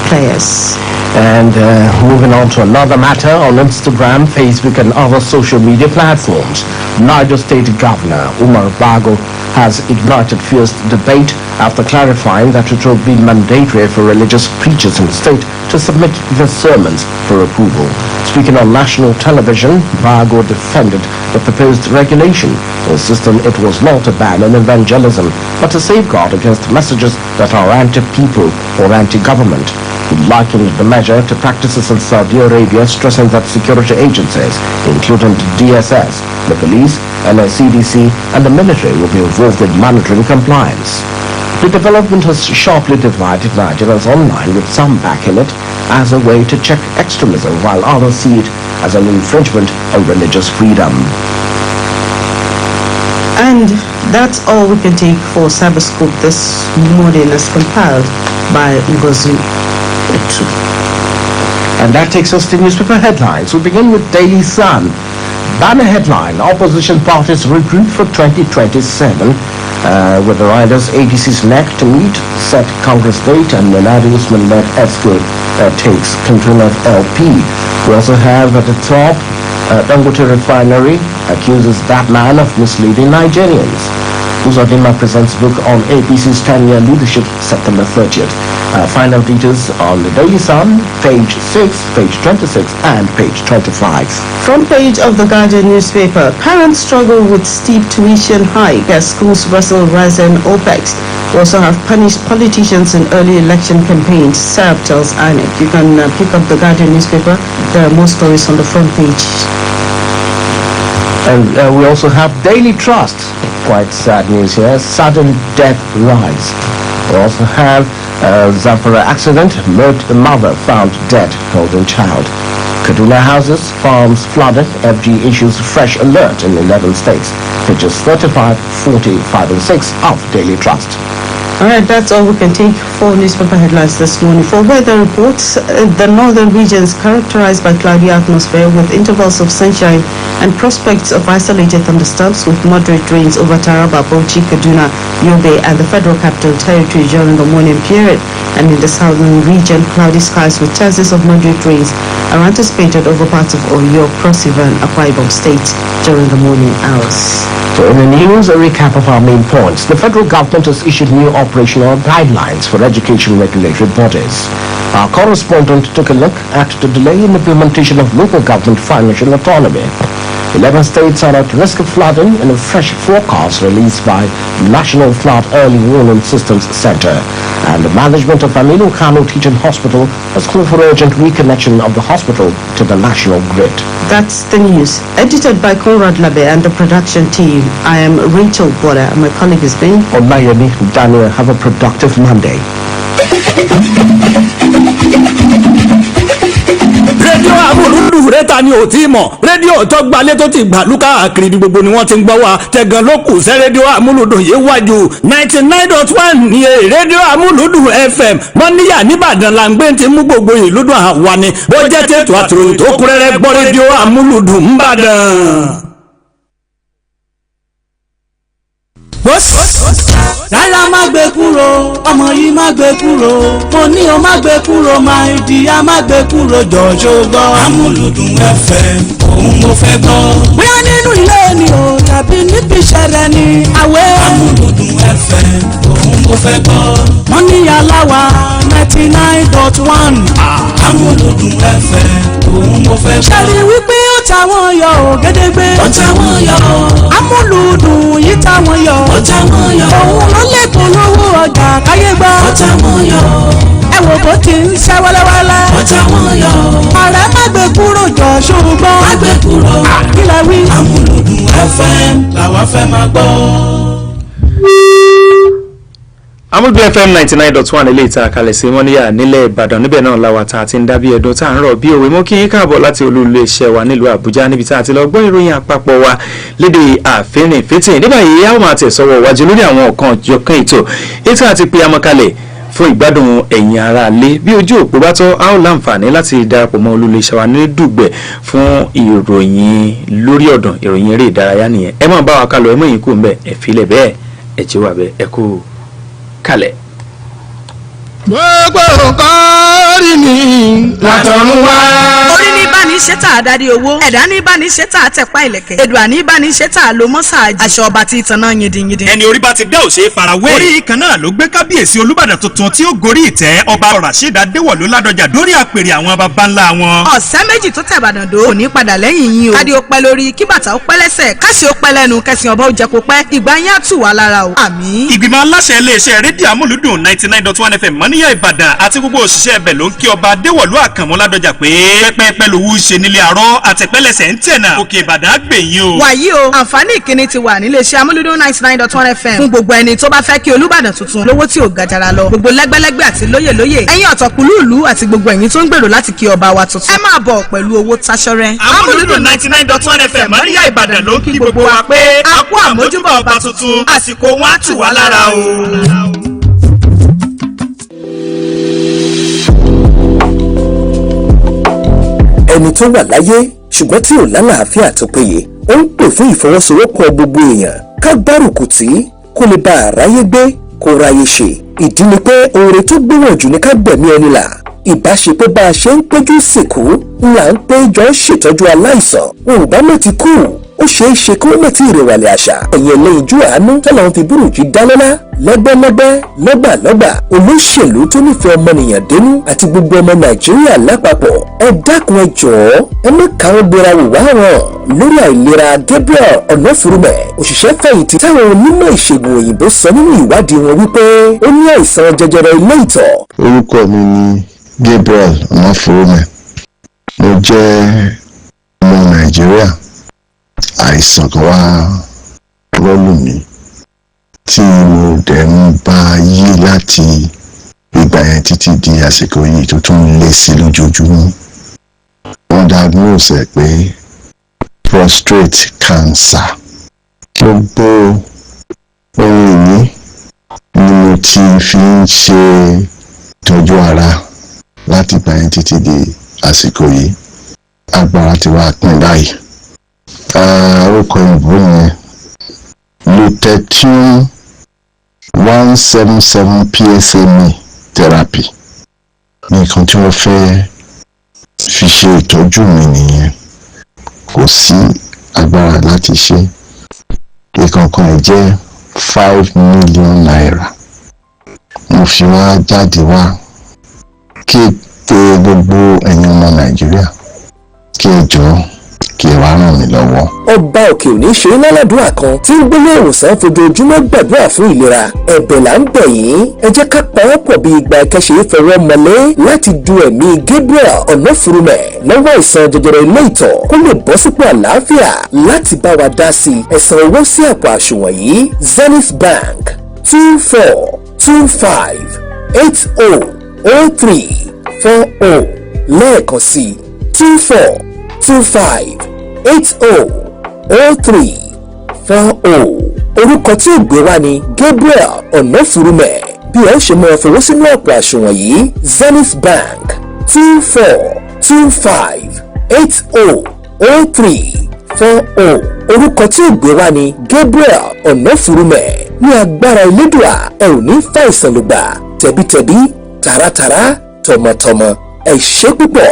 players. And moving on to another matter, on Instagram, Facebook, and other social media platforms, Niger State Governor Umar Bago has ignited fierce debate after clarifying that it will be mandatory for religious preachers in the state to submit their sermons for approval. Speaking on national television, Bago defended the proposed regulation, insisting it was not a ban on evangelism, but a safeguard against messages that are anti-people or anti-government. He likened the measure to practices in Saudi Arabia, stressing that security agencies, including the DSS, the police, NSCDC, and the military will be involved in monitoring compliance. The development has sharply divided Nigerians online, with some backing it as a way to check extremism, while others see it as an infringement on religious freedom. And that's all we can take for Cyberscope this morning, as compiled by Ngozi. And that takes us to newspaper headlines. We begin with Daily Sun. Banner headline: Opposition parties regroup for 2027. With the riders ADC's neck to meet, set Congress date, and Menadi Usman-led ESCO takes control of LP. We also have at the top, Dangote Refinery accuses that man of misleading Nigerians. Uzodinma presents book on APC's 10-year leadership, September 30th. Final details on the Daily Sun, page 6, page 26, and page 25. Front page of the Guardian newspaper: parents struggle with steep tuition hike as schools wrestle rising OPEX. We also have punished politicians in early election campaigns, SERP tells INEC. You can pick up the Guardian newspaper. There are more stories on the front page. And we also have Daily Trust. Quite sad news here. Sudden death rise. We also have Zamfara accident. Mother found dead holding child. Kaduna houses, farms flooded. FG issues fresh alert in 11 states. Pages 35, 45, and 6 of Daily Trust. Alright, that's all we can take for newspaper headlines this morning. For weather reports, the northern regions characterized by cloudy atmosphere with intervals of sunshine and prospects of isolated thunderstorms with moderate rains over Taraba, Bauchi, Kaduna, Yobe and the Federal Capital Territory during the morning period. And in the southern region, cloudy skies with chances of moderate rains are anticipated over parts of Oyo, Cross River and Akwa Ibom State during the morning hours. So in the news, a recap of our main points. The federal government has issued new operational guidelines for education regulatory bodies. Our correspondent took a look at the delay in implementation of local government financial autonomy. 11 states are at risk of flooding in a fresh forecast released by National Flood Early Warning Systems Center. And the management of Amuludun Kano Teaching Hospital has called for urgent reconnection of the hospital to the national grid. That's the news. Edited by Conrad Labe and the production team. I am Rachel Bola and my colleague is Ben Olayemi Daniel. Have a productive Monday. rédíò amúlùdùn rétà ni ò tí mọ̀ rédíò tó gbalẹ̀ tó ti gbà lúkà àkìrì gbogbo ni wọ́n ti ń gbọ́ wa tẹ̀gàn ló kù sẹ́ rédíò amúlùdùn yìí wájú 99.1 ní rédíò amúlùdùn FM Moniya nìbàdàn là ń gbé ti mú gbogbo ìlú dùn àwa ni bó jẹ́ tètò àtòrò tó kúrẹ́rẹ́ gbọ́ rédíò amúlùdùn ńbàdàn. rárá má gbé kúrò ọmọ yìí má gbé kúrò mo ní o má gbé kúrò máa ìdíyà má gbé kúrò jọ̀jọ̀ gbọ́. Amúlùdùn FM òun mo fẹ́ gbọ́. bóyá nínú ilé ni o tàbí níbi ìṣẹ̀lẹ̀ ni àwẹ̀. Amúlùdùn FM òun mo fẹ́ gbọ́. Moniya láwa 99.1. Amúlùdùn FM òun mo fẹ́ gbọ́. ṣẹ́ni wípé ó ta wọ́n yọ ògédégbé. ó ta wọ́n yọ. Amúlùdùn yìí ta wọ́n yọ. ó ta wọ́n yọ. òun ló lè polówó ọjà káyé gbọ́. ó ta wọ́n yọ. ẹ wò bó ti ń ṣe wẹ́lẹ́wẹ́lẹ́. ó ta wọ́n yọ. ọ̀rẹ́ má gbé kúrò jọ ṣùgbọ́n. má gbé kúrò. kí lẹ wí. Amúlùdùn FM làwa fẹ́ máa gbọ́. Amúlùdùn FM 99.1 ilé ìta kalẹ̀ sí Moniya nílẹ̀ Ìbàdàn níbẹ̀ náà la wà tá a ti ń dábí ẹ̀dùn tá à ń rọ̀ bí òwe mú kí yín káàbọ̀ láti olú ilé iṣẹ́ wa nílùú Àbújá níbi tá a ti lọ gbọ́ ìròyìn àpapọ̀ wa lédè àfẹ́rìnfẹ́tì nígbà yìí a ó máa tẹ̀sọ́wọ́ wájú lórí àwọn ọ̀kan ọ̀jọ̀kan ètò àti pé amọ̀kalẹ̀ fún ìgbádùn ẹ̀yin ará ilé bí ojú òpó bá tọ́ a ó láǹfààní láti darapọ̀ mọ́ olú ilé iṣẹ́ wa ní Dùgbẹ̀ fún ìròyìn lórí ọ̀dàn ìròyìn eré ìdárayá nìyẹn ẹ máa bá wa kálọ ẹ mọ̀ yín kú ń bẹ̀ ẹ filẹ̀ bẹ́ẹ̀ ẹ jẹ́ wà bẹ́ẹ̀ ẹ kú kalẹ̀. gbogbo nǹkan rí mi látọ̀run wá. orí ní bá ní ṣe tà á darí owó ẹ̀dá ní bá ní ṣe tà á tẹ̀pá ìlẹ̀kẹ̀ èdùà ní bá ní ṣe tà á lo mọ́sáàjì aṣọ ọba tí ìtànà yìndínyìndín. ẹni orí bá ti dá òṣè farawé. orí kan náà ló gbé kábíyèsí Olúbàdàn tuntun tí ó gorí ìtẹ́ ọba Rasheed Adéwọ̀lú Ládọjà dórí àpèrè àwọn baba ńlá wọn. ọ̀sẹ̀ méjì tó tẹ̀bàdàn dó kò ní padà lẹ́yìn yín o. kádì ó pẹ́ lórí kí bàtà ó pẹ́ lẹ́sẹ̀ káṣí ó pẹ́ lẹ́nu kẹsìn ọba ó jẹ kó pẹ́ ìgbà yín á tù wá lára o. àmín. ìgbìmọ̀ aláṣẹ iléeṣẹ́ rédíò Amúlùdùn 99.1 FM Moniya Ìbàdàn àti gbogbo òṣìṣẹ́ ẹbẹ̀ ló ń kí ọba Adéwọ̀lú Àkànmú Ládọjà pé pẹ́pẹ́pẹ́ lówó ṣe nílé àárọ̀ àtẹ̀pẹ́lẹsẹ̀ ń tẹ̀nà òkè Ìbàdàn àgbèyìn o. wàyí o àǹfààní ìkíni ti wà níléeṣẹ́ Amúlùdùn 99.1 FM fún gbogbo ẹni tó bá fẹ́ kí Olúbàdàn tuntun lówó tí ò gajara lọ gbogbo lẹ́gbẹ́lẹ́gbẹ́ àti lóyèlóyè ẹ̀yin ọ̀tọ̀kùlú ìlú àti gbogbo ẹ̀yin tó ń gbèrò láti kí ọba wa tuntun ẹ máa bọ̀ pẹ̀lú owó táṣọ́rẹ́. Amúlùdùn 99.1 FM Moniya Ìbàdàn ló ń kí gbogbo wa pé a kú àmójúbà ọba tuntun àsìkò wọn á tù wá lára o. ẹni tó wà láyé ṣùgbọ́n tí ò lálàáfíà tó péye ó ń pè fún ìfọwọ́sowọ́pọ̀ gbogbo èèyàn ká gbárùkù tí kó lè bá àráyé gbé kó ráyé ṣe ìdí ni pé oore tó gbéwọ̀n jù ní ká gbẹ̀mí ẹni là ìbáṣepọ̀ bá a ṣe ń péjú sìnkú là ń péjọ ṣètọ́jú aláìsàn wọn ò bá mọ̀ ti kú ó ṣeé ṣe kí wọ́n mọ̀ tí ìrẹ̀wàlẹ̀ àṣà ẹ̀yìn ẹlẹ́yinjú àánú tọ́lọ́run fi burújí dálọ́lá lẹ́gbẹ́lẹ́gbẹ́ lọ́gbàlọ́gbà olóṣèlú tó nífẹ̀ẹ́ ọmọnìyàn dénú àti gbogbo ọmọ Nàìjíríà lápapọ̀ ẹ dákun ẹ jọ̀ọ́ ẹ má káwọn gbéra wò wá ràn lórí àìlera Gabriel Ọ̀nàfúrúmẹ̀ òṣìṣẹ́ fẹ̀yìntì táwọn onímọ̀ ìṣègùn òyìnbó sọ nínú ìwádìí wọn wípé ó ní àìsàn jẹjẹrẹ ilé ìtọ̀. orúkọ mi ni Gabriel Ọ̀nàfúrúmẹ̀ mo jẹ́ ọmọ Nàìjíríà àìsàn kan wá rọ́lù mi tí mo dẹ̀ ń bá yí láti ìgbà yẹn títí di àsìkò yìí tó tún lé sí lójoojúmọ́. Wọ́n diagnose ẹ̀ pé prostate cancer. Gbogbo ohun ìní ni mo ti fi ń ṣe ìtọ́jú ara láti ìgbà yẹn títí di àsìkò yìí. Agbára ti wá pín báyìí. Orúkọ ìbò yẹn Lutetium 177 PSMA therapy. Nǹkan tí wọ́n fẹ́ fi ṣe ìtọ́jú mi nìyẹn. Kò sí agbára láti ṣe. Ìkọ̀ọ̀kan ẹ̀ jẹ́ 5 million naira. Mo fi wá jáde wá kéde gbogbo ẹ̀yin ọmọ Nàìjíríà kí ẹ jọ̀ọ́ kí ẹ wá ràn mí lọ́wọ́. Ọba òkè òní ṣe lálàdúrà kan tí ń gbélé ìwòsàn fojoojúmọ́ gbàdúrà fún ìlera. Ẹ̀bẹ̀ là ń bẹ̀ yín, ẹ jẹ́ ká pawọ́pọ̀ bí ìgbà ìkẹ́ṣe fọwọ́ mọ́lé láti du ẹ̀mí Gabriel Ọ̀nàfúrúmẹ̀ lọ́wọ́ ìsan jẹjẹrẹ ilé ìtọ̀ kó lè bọ́ sípò àlàáfíà. Láti bá wa dá sí ẹ̀san owó sí àpò àsùnwọ̀n yìí: Zenith Bank 2425800340 lẹ́ẹ̀kan sí 2425800340. Orúkọ tí ò gbé wá ní Gabriel Ọ̀nàfúrúmẹ̀. Bí ẹ ṣe máa fowó sínú àpò àsùnwọ̀n yìí: Zenith Bank 2425800340. Orúkọ tí ò gbé wá ní Gabriel Ọ̀nàfúrúmẹ̀. Ní agbára Elédùà ẹ ò ní fàìsàn lùgbà, tẹ̀bítẹ̀bí, tàràtàrà, tọmọtọmọ. Ẹ ṣé púpọ̀.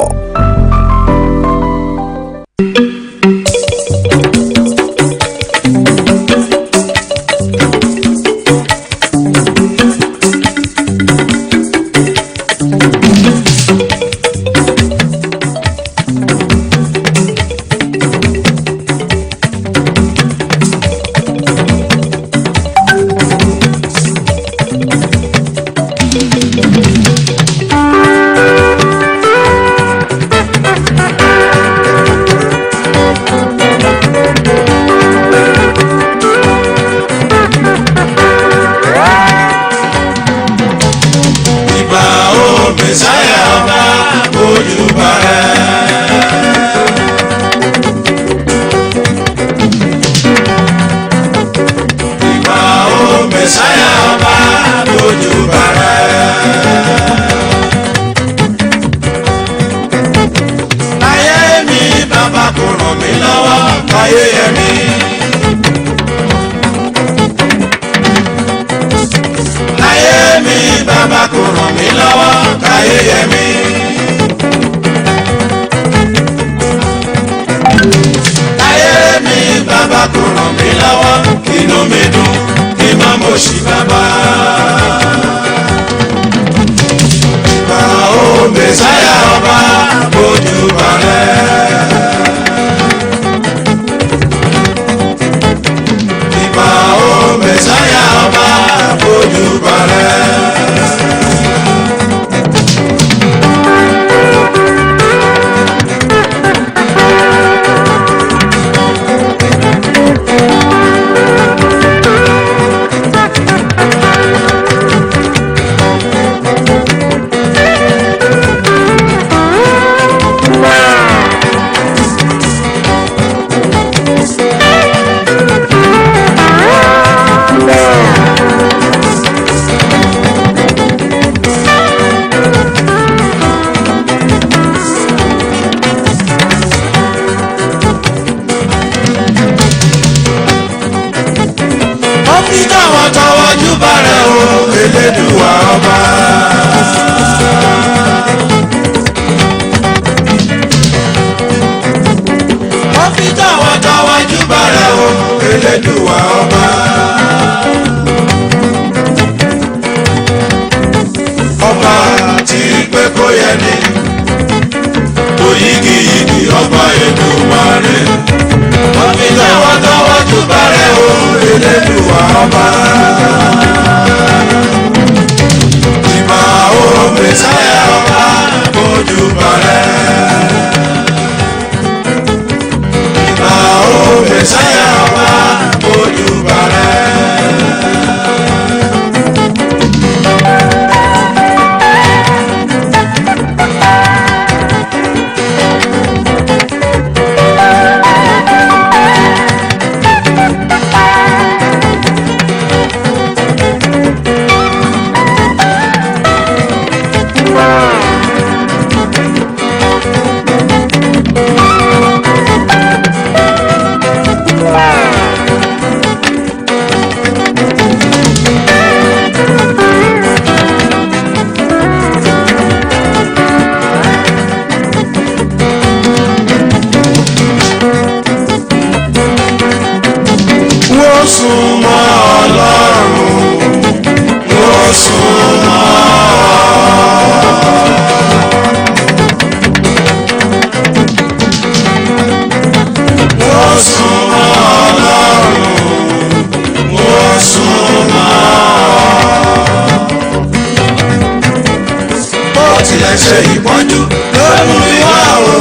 ẹ̀ṣẹ̀ ìpọ́njú ló mú mi wá o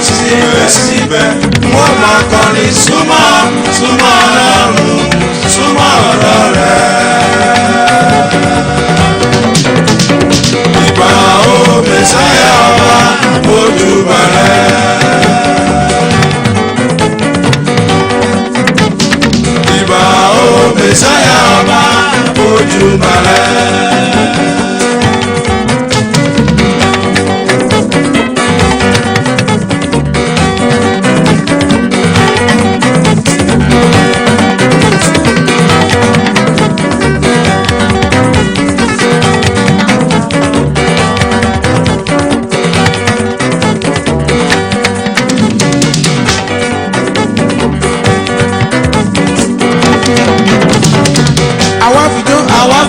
síbẹ̀síbẹ̀ wọ́n máa kọrin súnmọ́ súnmọ́ ọlọ́run súnmọ́ ọ̀rọ̀ rẹ̀. ìbà o mẹ́sáyà ọba ojúbà rẹ̀. ìbà o mẹ́sáyà ọba ojúbà rẹ̀.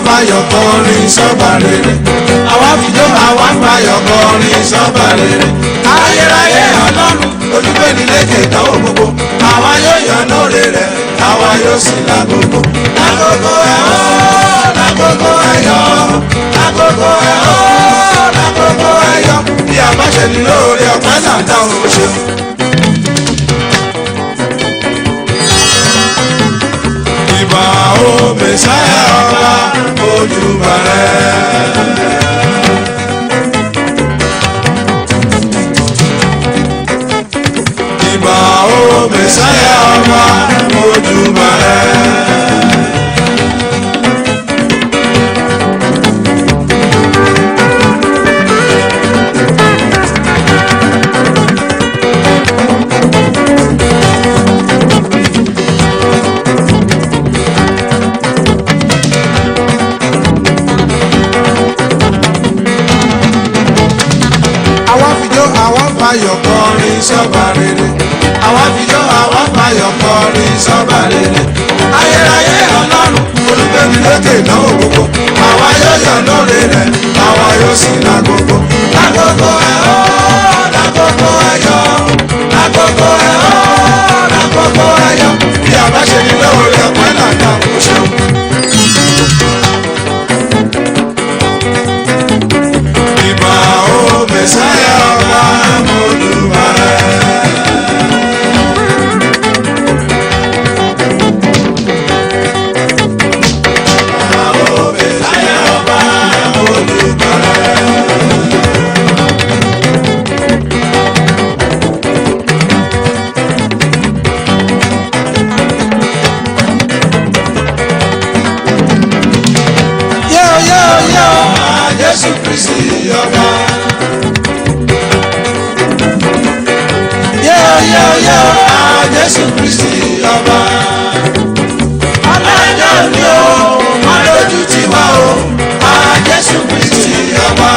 fayọ̀ kọrin sọ́ba rere. àwa fìjó àwa fayọ̀ kọrin sọ́ba rere. ayérayé ọlọ́run olùgbèní lékè ìdánwò gbogbo. àwa yóò yàn lóore rẹ̀ àwa yóò sì lágogo. lágogo ẹ̀ ó lágogo ẹ̀ yọ. lágogo ẹ̀ ó lágogo ẹ̀ yọ. bí a bá ṣe ní lóore ọ̀pẹ́ là ń dá òun ṣe. ìbà o mẹsáyà ọba ojúbà rẹ̀. ìbà o mẹsáyà ọba ojúbà rẹ̀. fayọ̀ kọrin sọ́ba rere. àwa fìjọ àwa fayọ̀ kọrin sọ́ba rere. ayérayé ọlọ́run olùgbèmí lókè ìdánwò gbogbo. àwa yóò yọ̀ lóore rẹ̀ àwa yóò sì lágogo. lágogo ẹ̀ ó lágogo ẹ̀ yọ. lágogo ẹ̀ ó lágogo ẹ̀ yọ. bí a bá ṣe ní lóore ọ̀pẹ́ làdá kò ṣeun. ìbà o mẹsáyà ọba. Jésù Kristi ọba. Jésù Kristi ọba. alájọ ni ó má lójú tiwa o. Jésù Kristi ọba.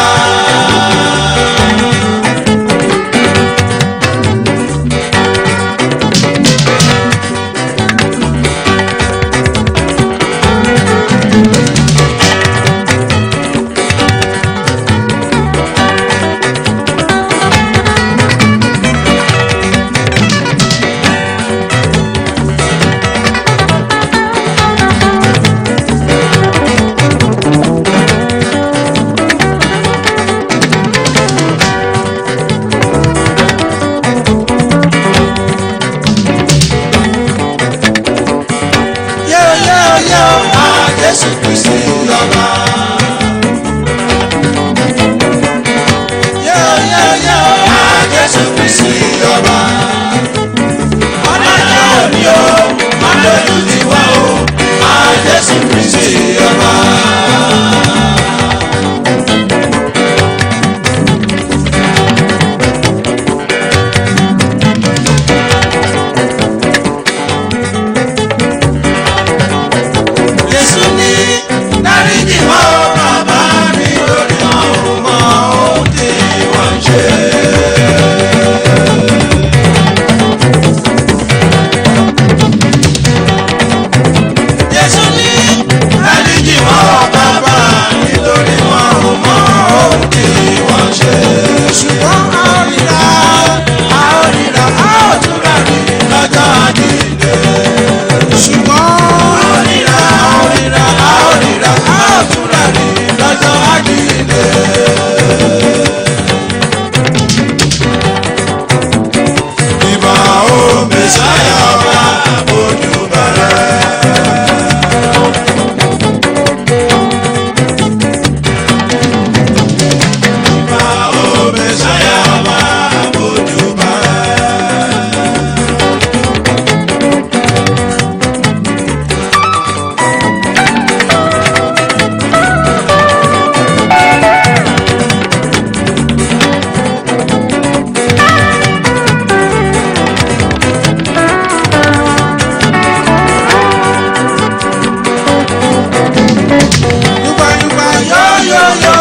yóyóyó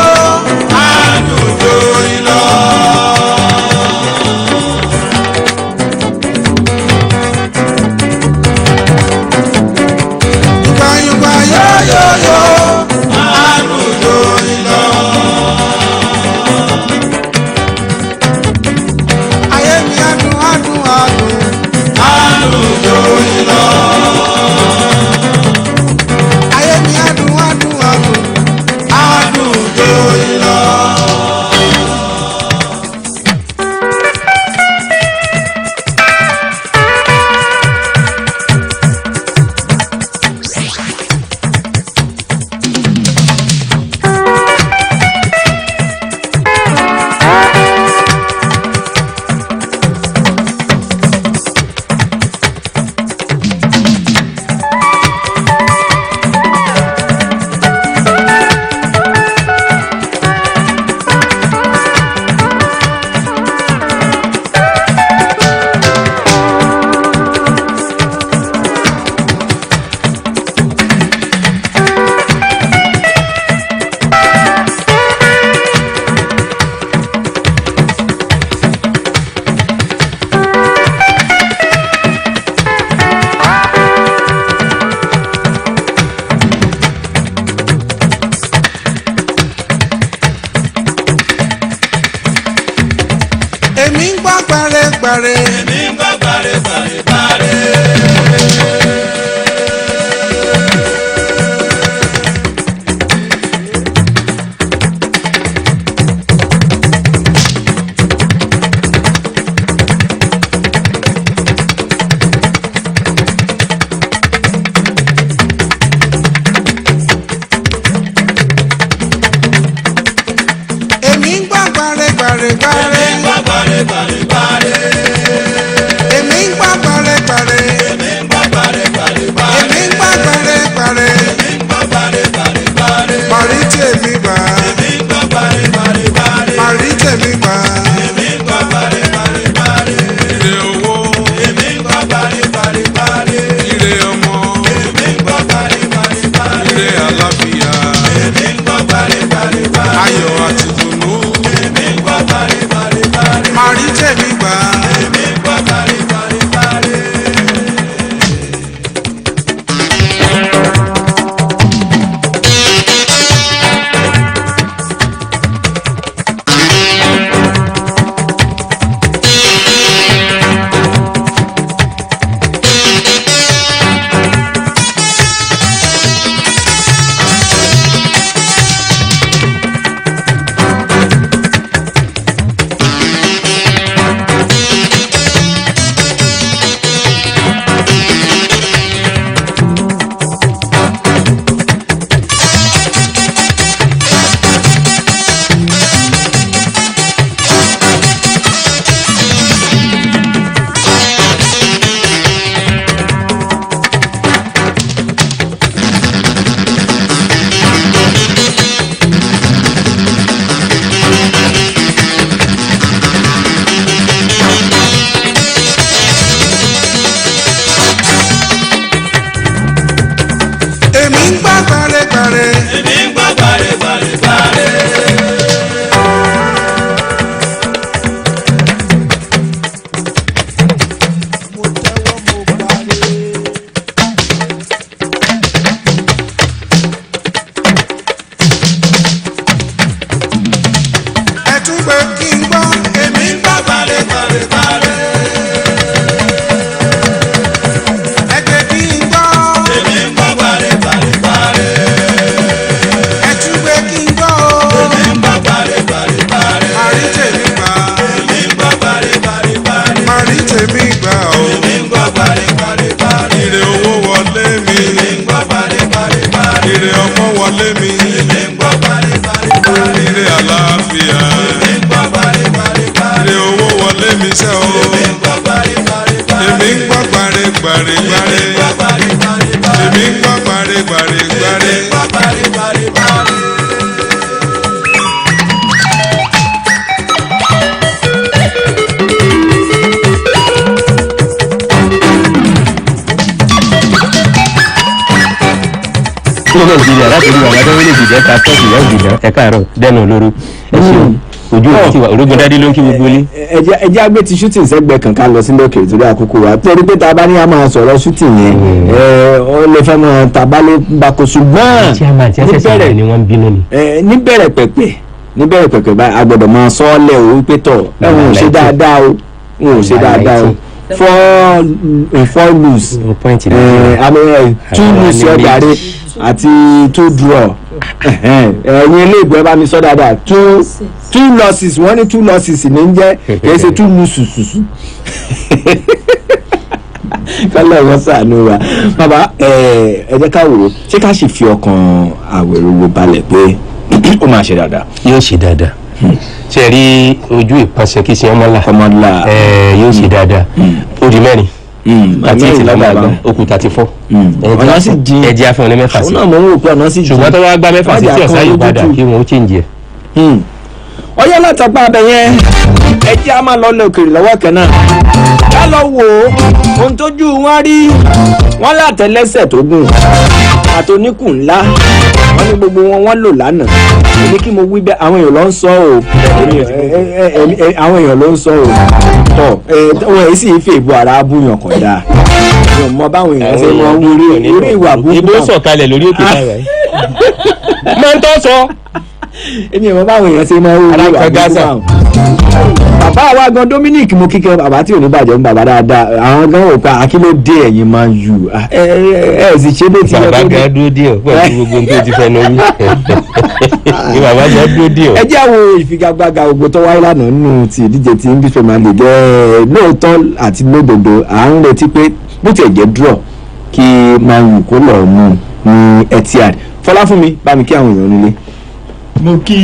àdùjọ ìlọ. Yùgbàyùgbà yóyóyó àdùjọ ìlọ. Ayé mi adùn adùn adùn àdùjọ ìlọ. Ayé mi adùn adùn adùn àdùjọ ìlọ. Èmi ń gbọ́ gbàrẹ́gbàrẹ́. Èmi ń gbọ́ gbàrẹ́gbàrẹ́. Èmi ń gbọ́ gbàrẹ́gbàrẹ́. Èmi ń gbọ́ gbàrẹ́gbàrẹ́. Èmi ń gbọ́ gbàrẹ́gbàrẹ́. Èmi ń gbọ́ gbàrẹ́gbàrẹ́. nàìjíríà láti rí bàbá dánwó lè jìjẹ́ ká tọ́sí ìyá òjìjẹ́ ẹ káàárọ̀ dẹ́nu olóró ẹ ṣeun ojú ìwà tí wà ológun dádé ló ń kí gbogbo ilé. ẹjẹ́ agbé ti shooting sẹ́gbẹ̀ẹ́ kan ká lọ sí lókè torí àkókò wa torí pé tá a bá ní a máa sọ̀rọ̀ shooting yẹn ó lè fẹ́ mọ tàbá ló bako ṣùgbọ́n níbẹ̀rẹ̀ pẹ̀pẹ̀ báyìí a gbọ́dọ̀ máa sọ ọ́ lẹ̀ o wípé tọ̀ ẹ̀wọ̀n ò ṣe dáadáa o wọn ò ṣe dáadáa o four lose two lose ọ̀gàre àti 2 draw ẹ̀yin ilé ìgbẹ́ bá mi sọ dáadáa two losses wọ́n ní 2 losses ní ń jẹ́ kìí ṣe 2 lose kọ́lọ̀ wọ́n sàánú wa bàbá ẹ jẹ́ ká wò ó ṣé ká sì fi ọkàn Awẹ́rọwò balẹ̀ pé ó máa ṣe dáadáa. yóò ṣe dáadáa ṣe rí ojú ìpàṣẹ kí ṣe ọmọlá yóò ṣe dáadáa ó di mẹ́rin àti ìtìlágbà àgbà okùn 34 ọ̀nà sì jí ẹ̀jẹ̀ afẹ́ ní mẹ́fà sí ọ̀nà mọ̀ ń wò pé ọ̀nà sì jí ṣùgbọ́n tó wá gbá mẹ́fà sí tí ọ̀sán yóò padà kí wọ́n ó change ẹ̀. ọyọ́ látàpá abẹ yẹn ẹjẹ́ a máa lọ lọ òkèèrè lọ́wọ́ kan náà ká lọ wò ó ohun tójú wọn rí wọn látẹlẹsẹ̀ tó gùn àtòníkù ńlá wọn ní gbogbo wọn lò lánàá èmi kí mo wí bẹ́ẹ̀ àwọn èèyàn ló ń sọ o àwọn èèyàn ló ń sọ o tọ wọn èyí sì ń fèèbù ara abúyàn kọ̀ dáa mi ò mọ báwọn èèyàn ṣe mọ orí ìwà búburú ìbò sọ̀kalẹ̀ lórí òkè náà rẹ̀ máa ń tọ́ sọ èmi ò mọ báwọn èèyàn ṣe mọ orí ìwà búburú bàbá wa gan Dominic mo kíkẹ́ bàbá tí ò ní bàjẹ́ ń bàbá dáadáa àwọn gan ò pa akílódé ẹ̀yìn máa ń yù ẹ sì ṣe létí bàbá gan dúró díẹ̀ pẹ̀lú gbogbo tó ti fẹ́ lórí ní bàbá gan dúró díẹ̀. ẹ jẹ́ àwọn ìfigagbága gbogbo tó wáyé lánàá nínú ti ìdíje ti English Premier League lóòótọ́ àti lódodo à ń retí pé bó tiẹ̀ jẹ́ draw kí Man U kó lọ́ọ́ mú ní Etihad Fọláfúnmi bá mi kí àwọn èèyàn nílé. mo kí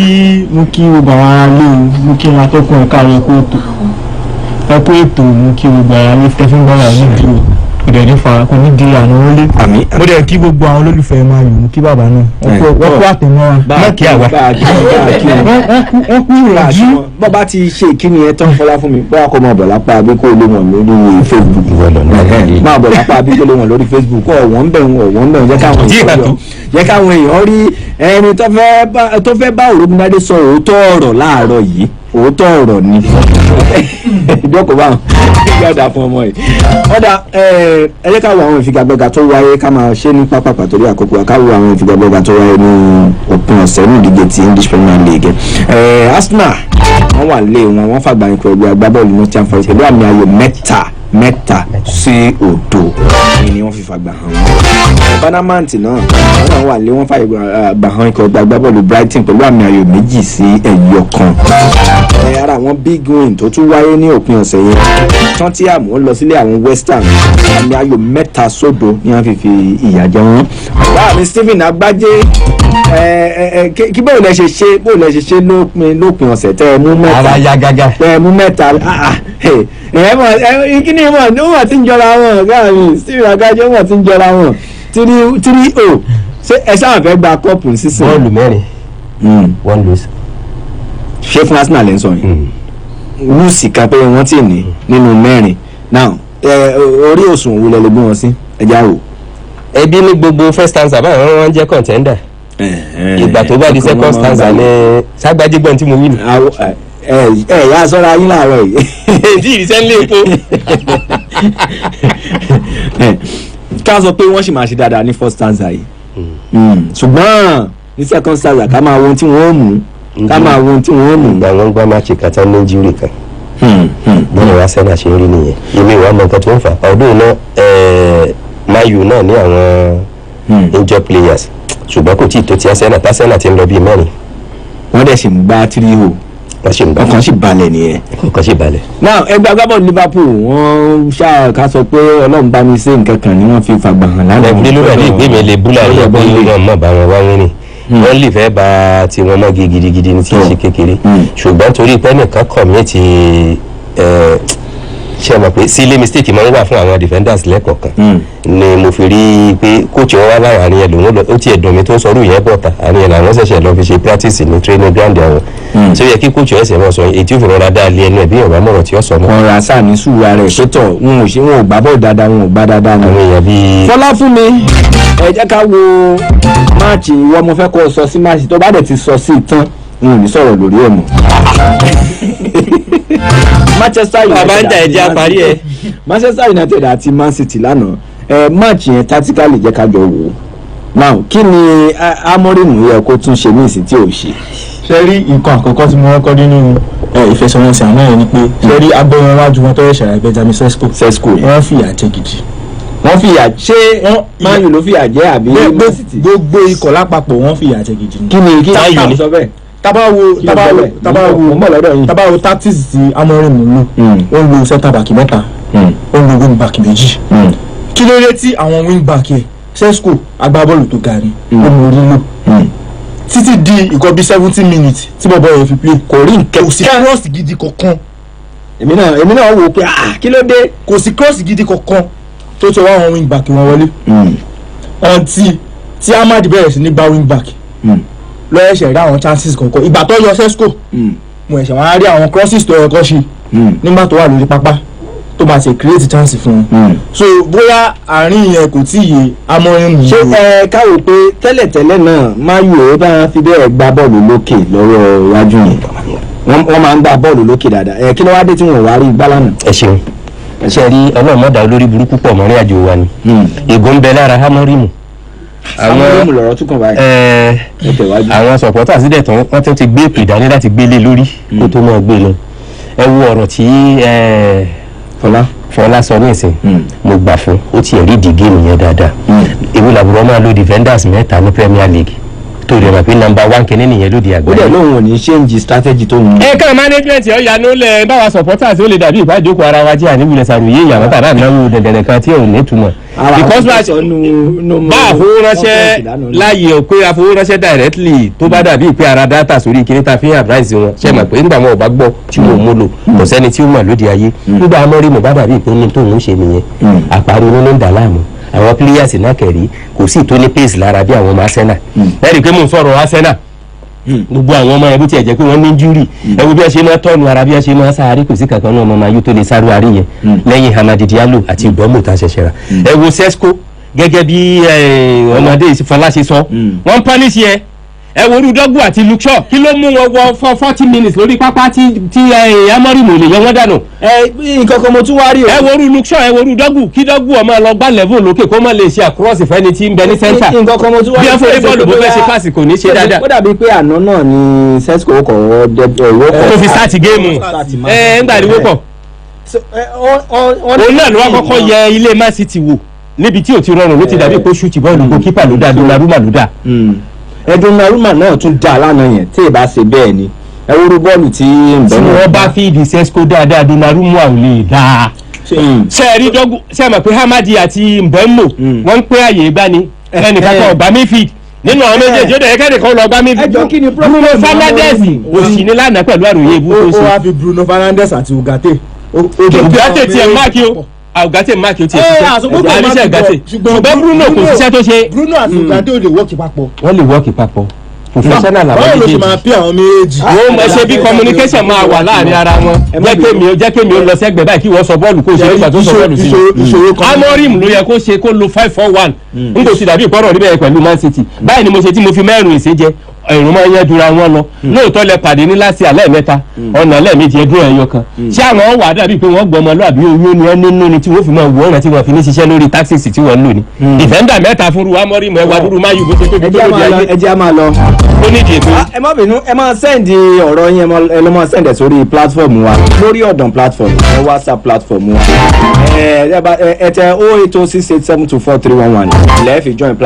gbogbo àwọn ará lé o mo kí wọn atọ́kùn ẹ̀ka rẹ̀ ẹ̀kú ètò mo kí gbogbo ara lé fẹ́fún bọ́ọ̀lù ní ìdúró kò dẹ̀ ní fara kò ní di àná wọlé mo dẹ̀ kí gbogbo àwọn olólùfẹ́ máa yòó mo kí bàbá náà wọ́n kó àtẹ̀mọ́ra mọ́kì àwa wọ́n kú ìrọ̀jú. bọ́ bá ti ṣe ìkíni ẹ tán Fọláfúnmi bóyá kó máa bọ̀ lápá abí kó lé wọn lórí Facebook máa bọ̀ lápá abí kó lé wọn lórí Facebook ọ̀wọ́n bẹ̀ jẹ́ káwọn èèyàn rí ẹni tó fẹ́ bá Òrógúndádé sọ òótọ́ ọ̀rọ̀ láàárọ̀ yìí òótọ́ ọ̀rọ̀ ni ìjókòó báwọn gbàdá fún ọmọ yìí ọ̀dà ẹ jẹ́ ká wo àwọn ìfigagbága tó wáyé ká máa ṣe ní pápá torí àkókò ká wo àwọn ìfigagbága tó wáyé ní òpin ọ̀sẹ̀ ní ìdíje ti English Premier League Arsenal wọ́n wà lé wọn wọ́n fàgbà ikọ̀ ẹgbẹ́ agbábọ́ọ̀lù Nottingham Forest pẹ̀lú àmì ayò mẹ́ta sí òdo ni wọ́n fi fàgbà hàn wọ́n Banamant náà wọ́n wà lé wọ́n fàgbà hàn ikọ̀ ẹgbẹ́ agbábọ́ọ̀lù Brighton pẹ̀lú àmì ayò 2 sí 1 ara àwọn big win tó tún wáyé ní òpin ọ̀sẹ̀ yẹn Tottenham wọ́n lọ sílé àwọn West Ham àmì ayò 3 sódo ni wọ́n fi ìyà jẹ wọ́n. báà mi Stephen Agbájé kí bóun lẹ ṣe ṣe lópin ọ̀sẹ̀ tẹ́ ẹ mú mẹ́ta ara ya gágá tẹ́ ẹ mú mẹ́ta kí ni wọ́n ti ń jọra wọn ọ̀gá mi Stephen Agbájé wọ́n ti ń jọra wọn 3-0 ṣé ẹ sáà fẹ́ gba kọ́ọ̀pù sísìn. bọ́ọ̀lù mẹ́rin 1 lose. ṣé fún Arsenal lẹ́ ń sọ yìí lùsì kan pé wọ́n ti ní nínú 4 now orí òsùn òwúlẹ̀ lè gbé wọn sí ẹja wò. ẹbí ní gbogbo first stanza báyìí wọ́n jẹ́ contender ìgbà tó bá di second stanza ní Ságbájé gbọ́n tí mo wí ni. yà sọ́ra yín láàárọ̀ yìí. èdè ìrìnsẹ́ ń lé epo. ká sọ pé wọ́n sì máa ṣe dáadáa ní first stanza yìí ṣùgbọ́n ní second stanza ká máa wo ohun tí wọ́n mú ìgbà wọn gbá máàcì kàtà nàìjíríà kan bọ́ọ̀lù wa sẹ́nà ṣe ń rí nìyẹn èmi ìwà mọ̀ nǹkan tó ń fà ọdún náà Man U náà ní àwọn injured players ṣùgbọ́n kò tí ì tó ti Arsenal ti ń lọ bíi 4 wọ́n dẹ̀ sì ń gbá 3-0 ọkàn sì balẹ̀ nìyẹn. ọkàn sì balẹ̀. now ẹgbẹ́ agbábọ́ọ̀lù Liverpool wọ́n ṣáà ká sọ pé Ọlọ́run bá mi ṣe nǹkan kan ni wọ́n fi fàgbà hàn lánàá. ẹgbẹ́ ló rà ní ìgbé mi lè búlà ní ẹgbẹ́ ìlú náà mọ̀ bá wọn wá wí ni wọ́n lè fẹ́ ba tiwọn mọ́ gidigidi ní tí ì ṣe kékeré ṣùgbọ́n torí pé nìkan kọ̀míìtì ṣe mọ̀ pé sílé mistake máa ń wà fún àwọn defenders lẹ́kọ̀ọ̀kan ni mo fi rí i pé coach wọn wá láwọn àníyàn lòun lọ ó tiẹ̀ dùn mí tó sọ̀rọ̀ yẹn bọ̀tà àníyàn làwọn ṣẹ̀ṣẹ̀ lọ fi ṣe practice ní training ground àwọn tí ó yẹ kí coach ẹsẹ̀ mọ̀ sọ èyí tí ó fi rọra dá lé ẹnu ẹ̀ bí ọ̀rọ̀ amọ̀rọ̀ tí ó sọ mọ́. ọ̀rọ̀ àṣà ní sùúrù rẹ̀ sọ́tọ̀ wọn ò gbá bọ́ọ̀ dáadáa wọn ò gbá dáadáa ni. àwọn èèyàn bíi. Fọláfúnmi ẹ jẹ́ ká wo máàcì ìwọ mo fẹ́ kó o sọ sí máàcì tó bá dẹ̀ ti sọ sí tán n ò ní sọ̀rọ̀ lórí ẹ̀ mọ́. Manchester United bàbá ń jà ẹ̀jẹ̀ àparí ẹ̀. Manchester United àti Man City lánàá máàcì yẹn tactically jẹ́ ká jọ wò ó now kí ni Amorim yẹ kó tún ṣe ní ìsìn tí ò ṣe. ṣe rí nǹkan àkọ́kọ́ tí mo kọ́kọ́ nínú ìfẹsẹ̀wọnsẹ̀ àná yẹn ni pé ṣe rí agbóhùn wájú wọn tó yẹ ṣàlàyé Benjamin Sesko wọ́n fìyà jẹ gidi. wọ́n fìyà ṣé Man U ló fìyà jẹ àbí Man City. gbogbo ikọ̀ lápapọ̀ wọ́n fìyà jẹ gidi. kí ni sọ bẹ́ẹ̀. tabawo tactics ti Amorim lò ó ń lo centre back mẹ́ta ó ń lo wing back méjì. kí ló dé tí àwọn wing back yẹn Sesko agbábọ́ọ̀lù tó ga ni ó mú orí lò títí di ìkọ́ bíi 70 minutes tí bọ́bọ́ yẹn fi play kò rí nǹkan kò sí cross gidi kankan. èmi náà wò pé kí ló dé kò sí cross gidi kankan tó ṣe wá àwọn wing back wọn wọlé ọtí tí Ahmad bẹ̀rẹ̀ sí ní gba wing back lọ́ọ́ ẹ̀ṣẹ̀ rí àwọn chances kankan ìgbà tó yọ Sesko mo ẹ̀ṣẹ̀ wọn á rí àwọn crosses tó yẹ kó ṣe nígbà tó wà lórí pápá tó bá ṣe create chance fún un. so bóyá àárín yẹn kò tí ì yé Amorim yìí. ṣé káwọ pé tẹ́lẹ̀tẹ́lẹ̀ náà Man U ó bá fi bẹ́ẹ̀ gbá bọ́ọ̀lù lókè lọ́wọ́ iwájú yẹn wọ́n máa ń gbá bọ́ọ̀lù lókè dáadáa kí ló wá dé tí wọ́n wá rí gbá lánàá. ẹ ṣeun ṣe rí ọlọ́mọdà olórí burúkú pọ̀ mọ́rí àjò wa ni ègò ń bẹ lára Amorim. Amorim lọ̀rọ̀ tún kàn báyìí. àwọn sọ̀pọ̀tà sílẹ̀ tán wọ́n tún ti gbé èpè dání láti gbélé lórí kó tó mọ̀ gbé lọ ẹ wo ọ̀rọ̀ tí Fọlá sọ ní ìsìn mo gbà fún ó ti ẹ̀rí ìdí géèmù yẹn dáadáa èmi làbúrò máa lo defenders mẹ́ta ní Premier League tó rẹ̀ mọ̀ pé number 1 kìíní nìyẹn lóde àgbáyé. ó dẹ̀ lóun ò ní change strategy tó ń. ẹ kàn management ọ̀ yanu lẹ̀ báwa supporters ó lè dàbí ìbájókòó ara wa jẹ́ àníwulẹ̀ sàròyé ìyàwó tàbí ànáwó dẹ̀dẹ̀rẹ̀ kan tí ò ní túmọ̀. because bá àfowóránṣẹ́ láàyè ò pé àfowóránṣẹ́ directly tó bá dàbí ìpè ara data sórí kìíní ta fi hàn advice wọn ṣe mọ̀ pé nígbà wọn ò bá gbọ́ tí wọn ò mú lò kò sẹ́ni tí ó mọ̀ lóde ayé nígbà Amorim bá dàbí ìpè ní tóun ṣe nìyẹn àparí nínú ń dà láàmú àwọn players náà kẹ̀rí kò sí tó ní pace lára bí àwọn ọmọ Arsenal ẹ̀rí pé mò ń sọ̀rọ̀ Arsenal gbogbo àwọn ọmọ ẹbí tí ẹ jẹ́ pé wọ́n ní injury ẹ wo bí ẹ ṣe máa tọ́nu ara bí ẹ ṣe máa sáré kò sí kankan náà ọmọ máa yó tó lè sáré àárín yẹn lẹ́yìn Hamadi Diallo àti ìgbọ́mọ̀ tá a ṣẹ̀ṣẹ̀ rà ẹ wo Sesko gẹ́gẹ́ bí ọmọdé Fọlá ṣe sọ wọ́n ń punish yẹ ẹ wo Rúdọ́gbù àti Luke Shaw kí ló mú wọn wọ for 40 minutes lórí pápá tí Amorim ò lè yọ wọ́n dànù. nǹkan kan mo tún wá rí o. ẹ wo Luke Shaw ẹ wo Rúdọ́gbù kí Dọ́gbù ọmọ lọ gbá level lókè kó má lè ṣe across ìfẹ́ni tí ń bẹ ní center. nǹkan kan mo tún wá rí o. bí ẹ forí bọ́ọ̀lù bó fẹ́ ṣe pass kò ní ṣe dáadáa. ó dàbí pé àná náà ni Sesko kọ̀ tó fi start géèmù ń gbàdúró pọ̀. òun náà ló wá kọ́kọ́ yẹ ilé Man City wò níbi tí ò ti rọrùn ló ti dàbí pé ṣúùtì bọ́ọ̀lù goalkeeper ló dá Donnarumma ló dá. Donnarumma náà tún dá lánàá yẹn tí ì bá ṣe bẹ́ẹ̀ ni ẹ wúrú bọ́ọ̀lù tí ń bẹ. tí wọ́n bá fi ìdí Sesko dáadáa Donnarumma ò lè dáa. ṣe é rí dọ́gbù ṣe é mọ̀ pé Hamadi àti Mbemmo wọ́n ń pé àyè ìgbani ẹnìkan kan ọ̀gbá midfield nínú àwọn méjèèjì ó dẹ̀ kẹ́ni kan lọ gbá midfield. Bruno Fernandes òsì ní lánàá pẹ̀lú àròyé ibú tó ṣe. ó wá fi Bruno Fernandes àti Ugarte. Ugarte tiẹ̀ máàkì o Ugarte máàkì o tiẹ̀ ṣiṣẹ́ àríṣẹ́ Ugarte ṣùgbọ́n Bruno kò ṣiṣẹ́ tó ṣe. Bruno àti Ugarte ò lè wọ́ọ̀kì papọ̀. wọ́n lè wọ́ọ̀kì papọ̀ professional àwọn méjèèjì. báwo ló ṣe máa pín àwọn méjèèjì. wọ́n mọ̀ ṣe bí communication máa wà láàrin ara wọn jẹ́ kémi ó lọ sẹ́gbẹ̀ẹ́ báyìí kí wọ́n sọ bọ́ọ̀lù kó ṣe nígbà tó sọ bọ́ọ̀lù sí i. Amorim ló yẹ kó ṣe kó lo 5-4-1 n kò sì dàbí ìpọ́nrọ̀ níbẹ̀ pẹ̀lú Man City báyìí ni mo ṣe tí mo fi mẹ́rin ìṣe jẹ ẹ̀rùn máa ń yẹ́ dura wọn lọ lóòótọ́ lẹ pàdé ní láti alẹ́ mẹ́ta ọ̀nà lẹ́ẹ̀mejì ẹdún ẹ̀yọ kan ṣé àwọn wà dàbí pé wọ́n gbọmọ lọ́àbí oyún ni ẹ nínú ni tí wọ́n fi máa wọ ọ̀nà tí wọ́n fi ní ṣiṣẹ́ lórí taxis tí wọ́n lò ní. defender mẹ́ta fúnru Amorim ẹwà dúró máa yù bó ṣe tóbi tó lóde ayé. ẹ jẹ́ a máa lọ. ó ní ìdí ètò. ẹ má bínú ẹ máa sẹ́ǹdì ọ̀rọ̀ yín ẹ lọ́ máa sẹ́ǹdì sórí platform wa lórí ọ̀dàn platform ẹ WhatsApp platform wa ẹ tẹ 08068724311 lẹ́ẹ̀fì join platform.